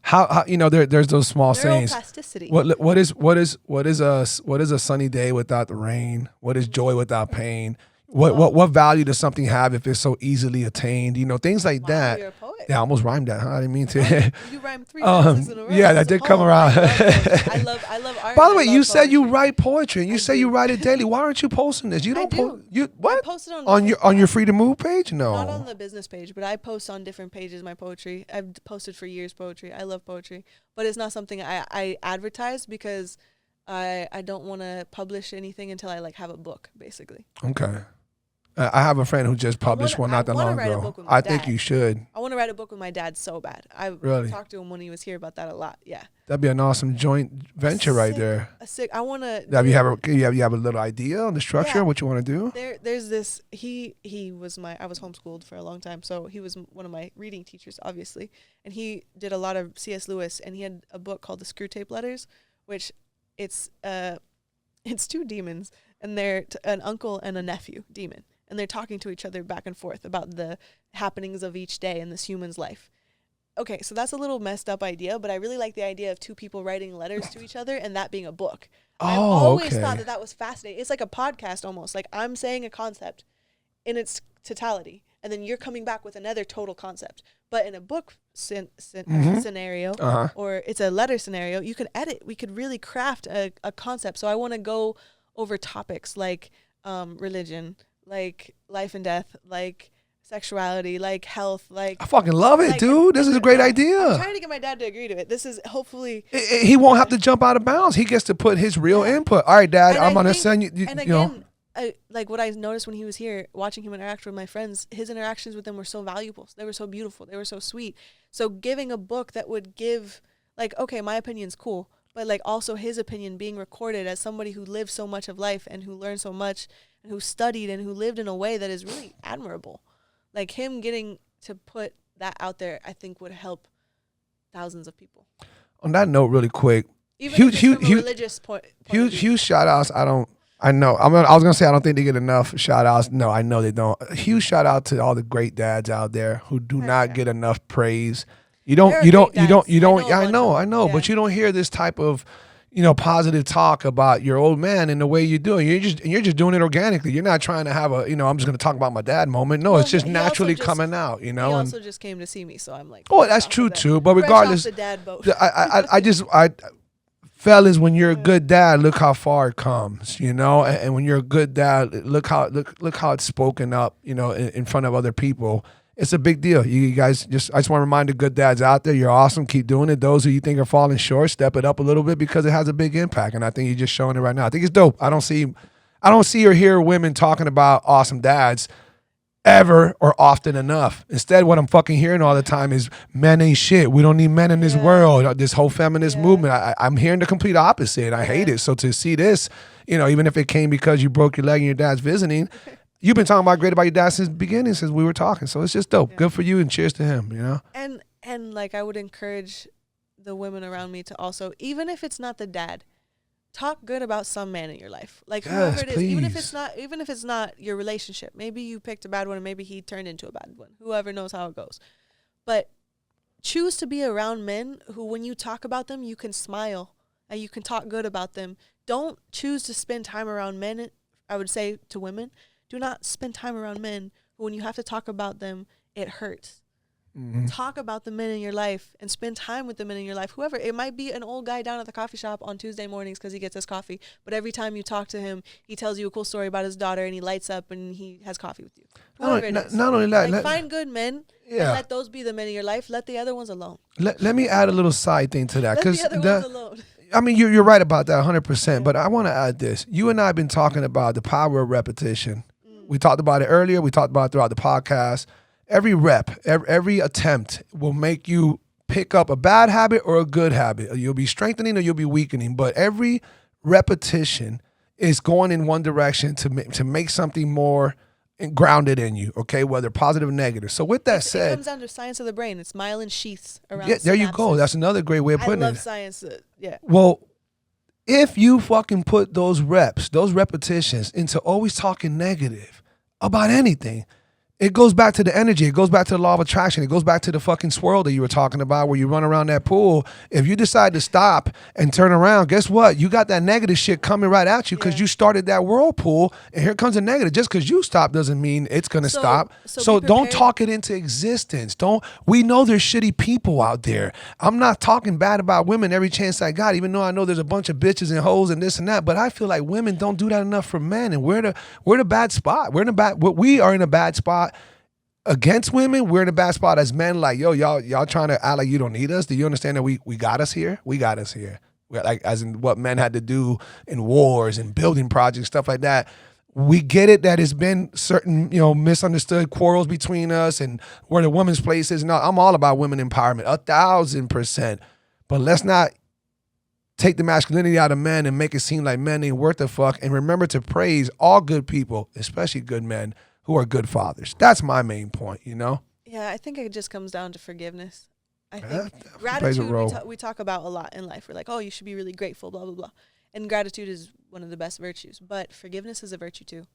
How there's those small sayings. Neuroplasticity. What is a sunny day without the rain? What is joy without pain? What value does something have if it's so easily attained? Things like that. You're a poet. Yeah, I almost rhymed that. Huh? I didn't mean to. You rhymed 3 sentences in a row. Yeah, that did come around. I love art. By the way, you said poetry. you write poetry, and you say you write it daily. Why aren't you posting this? You don't post. You what? I posted on your Free to Move page? No, not on the business page, but I post on different pages my poetry. I've posted for years poetry. I love poetry, but it's not something I advertise because I don't want to publish anything until I like have a book, basically. Okay. I have a friend who just published one not that long ago. I think you should. I want to write a book with my dad so bad. I really talked to him when he was here about that a lot. Yeah. That'd be an awesome joint venture right there. I want to. You have a little idea on the structure of what you want to do? There's this. I was homeschooled for a long time, so he was one of my reading teachers, obviously, and he did a lot of C.S. Lewis, and he had a book called the Screwtape Letters, which it's 2 demons, and they're an uncle and a nephew demon. And they're talking to each other back and forth about the happenings of each day in this human's life. Okay, so that's a little messed up idea, but I really like the idea of 2 people writing letters to each other and that being a book. I've always thought that was fascinating. It's like a podcast almost. Like I'm saying a concept in its totality, and then you're coming back with another total concept. But in a book scenario, or it's a letter scenario, you can edit. We could really craft a concept. So I want to go over topics like religion, like life and death, like sexuality, like health, like I fucking love it, dude. This is a great idea. I'm trying to get my dad to agree to it. This is hopefully he won't have to jump out of bounds. He gets to put his real input. All right, Dad, I'm gonna send you. And again, like what I noticed when he was here, watching him interact with my friends, his interactions with them were so valuable. They were so beautiful. They were so sweet. So giving a book that would give, like, okay, my opinion's cool, but like also his opinion being recorded as somebody who lived so much of life and who learned so much and who studied and who lived in a way that is really admirable. Like him getting to put that out there, I think would help thousands of people. On that note, really quick, Even if it's from a religious point huge shout outs. I know. I was gonna say I don't think they get enough shout outs. No, I know they don't. Huge shout out to all the great dads out there who do not get enough praise. I know, Yeah. but you don't hear this type of, positive talk about your old man in the way you do it. You're just doing it organically. You're not trying to have a, I'm just gonna talk about my dad moment. No, it's just naturally coming out, He also just came to see me, so I'm like, oh, that's true too. But regardless, the dad boat. fellas, when you're a good dad, look how far it comes, and when you're a good dad, look how it's spoken up, in front of other people. It's a big deal. You guys I just want to remind the good dads out there, you're awesome. Keep doing it. Those who you think are falling short, step it up a little bit because it has a big impact. And I think you're just showing it right now. I think it's dope. I don't see or hear women talking about awesome dads ever or often enough. Instead, what I'm fucking hearing all the time is men ain't shit. We don't need men in this world. This whole feminist movement. I'm hearing the complete opposite. I hate it. So to see this, even if it came because you broke your leg and your dad's visiting, you've been talking great about your dad since the beginning, since we were talking. So it's just dope. Good for you and cheers to him, And like I would encourage the women around me to also, even if it's not the dad, talk good about some man in your life. Like whoever it is, even if it's not your relationship. Maybe you picked a bad one and maybe he turned into a bad one. Whoever knows how it goes. But choose to be around men who, when you talk about them, you can smile and you can talk good about them. Don't choose to spend time around men. I would say to women, do not spend time around men who, when you have to talk about them, it hurts. Mm-hmm. Talk about the men in your life and spend time with the men in your life. Whoever, it might be an old guy down at the coffee shop on Tuesday mornings because he gets his coffee. But every time you talk to him, he tells you a cool story about his daughter and he lights up and he has coffee with you. Whoever it is. Not only that, find good men and let those be the men in your life. Let the other ones alone. Let me add a little side thing to that. Let the other ones alone. I mean, you're right about that 100%. But I want to add this. You and I have been talking about the power of repetition. We talked about it earlier. We talked about it throughout the podcast. Every rep, every attempt will make you pick up a bad habit or a good habit. You'll be strengthening or you'll be weakening. But every repetition is going in one direction to make something more grounded in you, okay, whether positive or negative. So with that said, it comes down to science of the brain. It's myelin sheaths around. Yeah, there you go. That's another great way of putting it. I love science. Yeah. Well, if you fucking put those repetitions into always talking negative about anything, it goes back to the energy. It goes back to the law of attraction. It goes back to the fucking swirl that you were talking about where you run around that pool. If you decide to stop and turn around, guess what? You got that negative shit coming right at you because you started that whirlpool, and here comes a negative. Just because you stop doesn't mean it's going to stop. So don't talk it into existence. We know there's shitty people out there. I'm not talking bad about women every chance I got, even though I know there's a bunch of bitches and hoes and this and that, but I feel like women don't do that enough for men, and we're in a bad spot. We are in a bad spot against women. We're in a bad spot as men. Like, yo, y'all trying to act like you don't need us. Do you understand that we got us here? We got us here. Like, as in what men had to do in wars and building projects, stuff like that. We get it that it's been certain, misunderstood quarrels between us and where the woman's place is. No, I'm all about women empowerment, 1,000%. But let's not take the masculinity out of men and make it seem like men ain't worth a fuck. And remember to praise all good people, especially good men, who are good fathers. That's my main point, Yeah, I think it just comes down to forgiveness. I think gratitude we talk about a lot in life. We're like, oh, you should be really grateful, blah, blah, blah. And gratitude is one of the best virtues. But forgiveness is a virtue too.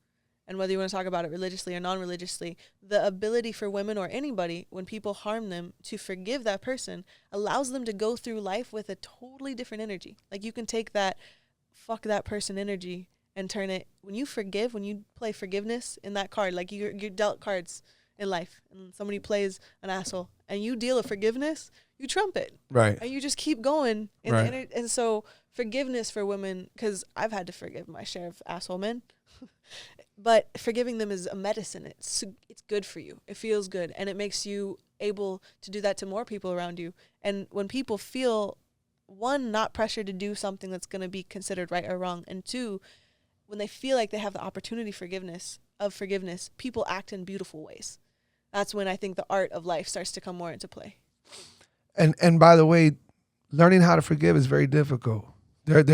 And whether you want to talk about it religiously or non-religiously, the ability for women or anybody, when people harm them, to forgive that person allows them to go through life with a totally different energy. Like, you can take that fuck that person energy and turn it, when you forgive, when you play forgiveness in that card, like you're dealt cards in life and somebody plays an asshole and you deal a forgiveness, you trump it. Right. And you just keep going. Right. And so forgiveness for women, because I've had to forgive my share of asshole men, but forgiving them is a medicine. It's good for you. It feels good. And it makes you able to do that to more people around you. And when people feel, one, not pressured to do something that's going to be considered right or wrong, and two, when they feel like they have the opportunity forgiveness, people act in beautiful ways. That's when I think the art of life starts to come more into play. And by the way, learning how to forgive is very difficult. There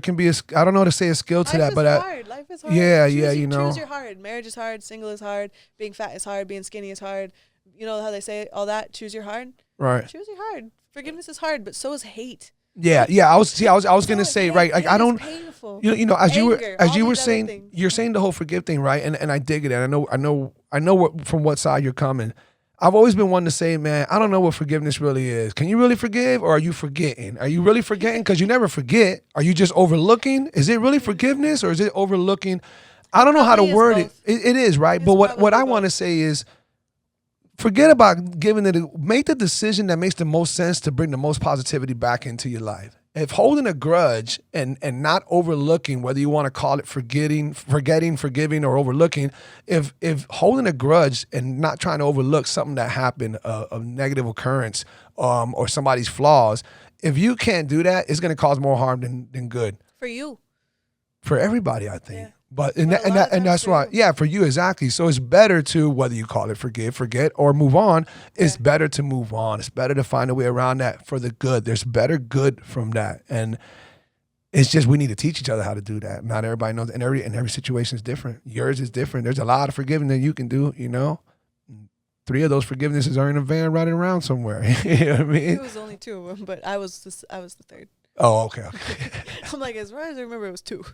can be I don't know how to say a skill to that, but life is hard. Yeah, choose your hard. Marriage is hard. Single is hard. Being fat is hard. Being skinny is hard. You know how they say all that? Choose your hard. Right. Choose your hard. Forgiveness is hard, but so is hate. Yeah. I was gonna say, right, like, I don't, painful. as Anger, you were these other saying, things. you're saying the whole forgive thing, right? And I dig it. And I know from what side you're coming. I've always been one to say, man, I don't know what forgiveness really is. Can you really forgive, or are you forgetting? Are you really forgetting? Because you never forget. Are you just overlooking? Is it really forgiveness, or is it overlooking? I don't know how to Probably is word it. both. It is, right? It's But what I probably want to both. say is, forget about giving it. Make the decision that makes the most sense to bring the most positivity back into your life. If holding a grudge and not overlooking, whether you want to call it forgetting, forgiving, or overlooking, if holding a grudge and not trying to overlook something that happened, a negative occurrence, or somebody's flaws, if you can't do that, it's going to cause more harm than good For you. for everybody, I think. Yeah. But But a lot of times that's for why, you. yeah, for you, exactly. So it's better to, whether you call it forgive, forget, or move on, it's Yeah. better to move on. It's better to find a way around that for the good. There's better good from that. And it's just, we need to teach each other how to do that. Not everybody knows, and every situation is different. Yours is different. There's a lot of forgiving that you can do, 3 of those forgivenesses are in a van riding around somewhere. You know what I mean? It was only 2 of them, but I was the 3rd. Oh, okay. I'm like, as far as I remember, it was 2.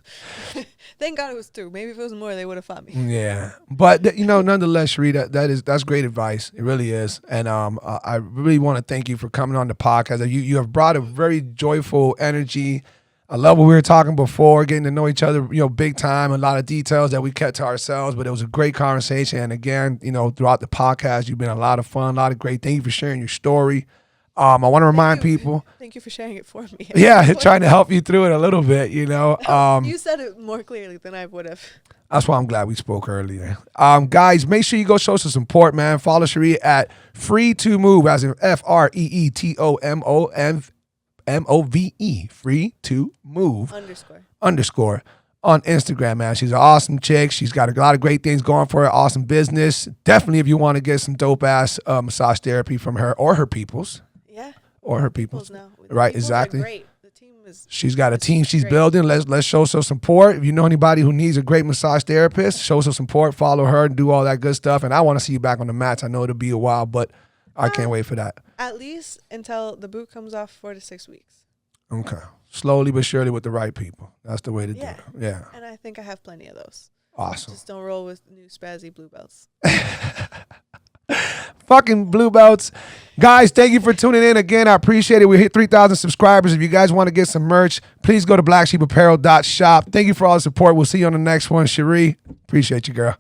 Thank God it was 2. Maybe if it was more, they would have fought me. Yeah, but nonetheless, Sheree, that's great advice. It really is, and I really want to thank you for coming on the podcast. You have brought a very joyful energy. I love what we were talking before, getting to know each other, big time. A lot of details that we kept to ourselves, but it was a great conversation. And again, throughout the podcast, you've been a lot of fun, a lot of great. Thank you for sharing your story. I want to remind people. Thank you for sharing it for me. Yeah, trying to help you through it a little bit, You said it more clearly than I would have. That's why I'm glad we spoke earlier. Guys, make sure you go show some support, man. Follow Sheree at Free2Move, as in FREETOMOMOVE, Free2Move _ on Instagram, man. She's an awesome chick. She's got a lot of great things going for her. Awesome business. Definitely, if you want to get some dope ass massage therapy from her or her peoples. Yeah. Or her peoples. Now. Right, Peoples exactly. Are great. The team is. She's got a team she's great. building. Let's show some support. If you know anybody who needs a great massage therapist, show some support. Follow her and do all that good stuff. And I want to see you back on the mats. I know it'll be a while, but I can't wait for that. At least until the boot comes off 4 to 6 weeks. Okay. Slowly but surely with the right people. That's the way to do it. Yeah. And I think I have plenty of those. Awesome. Just don't roll with new spazzy blue belts. Fucking blue belts. Guys, thank you for tuning in again. I appreciate it. We hit 3,000 subscribers. If you guys want to get some merch, please go to blacksheepapparel.shop. Thank you for all the support. We'll see you on the next one. Sheree, appreciate you, girl.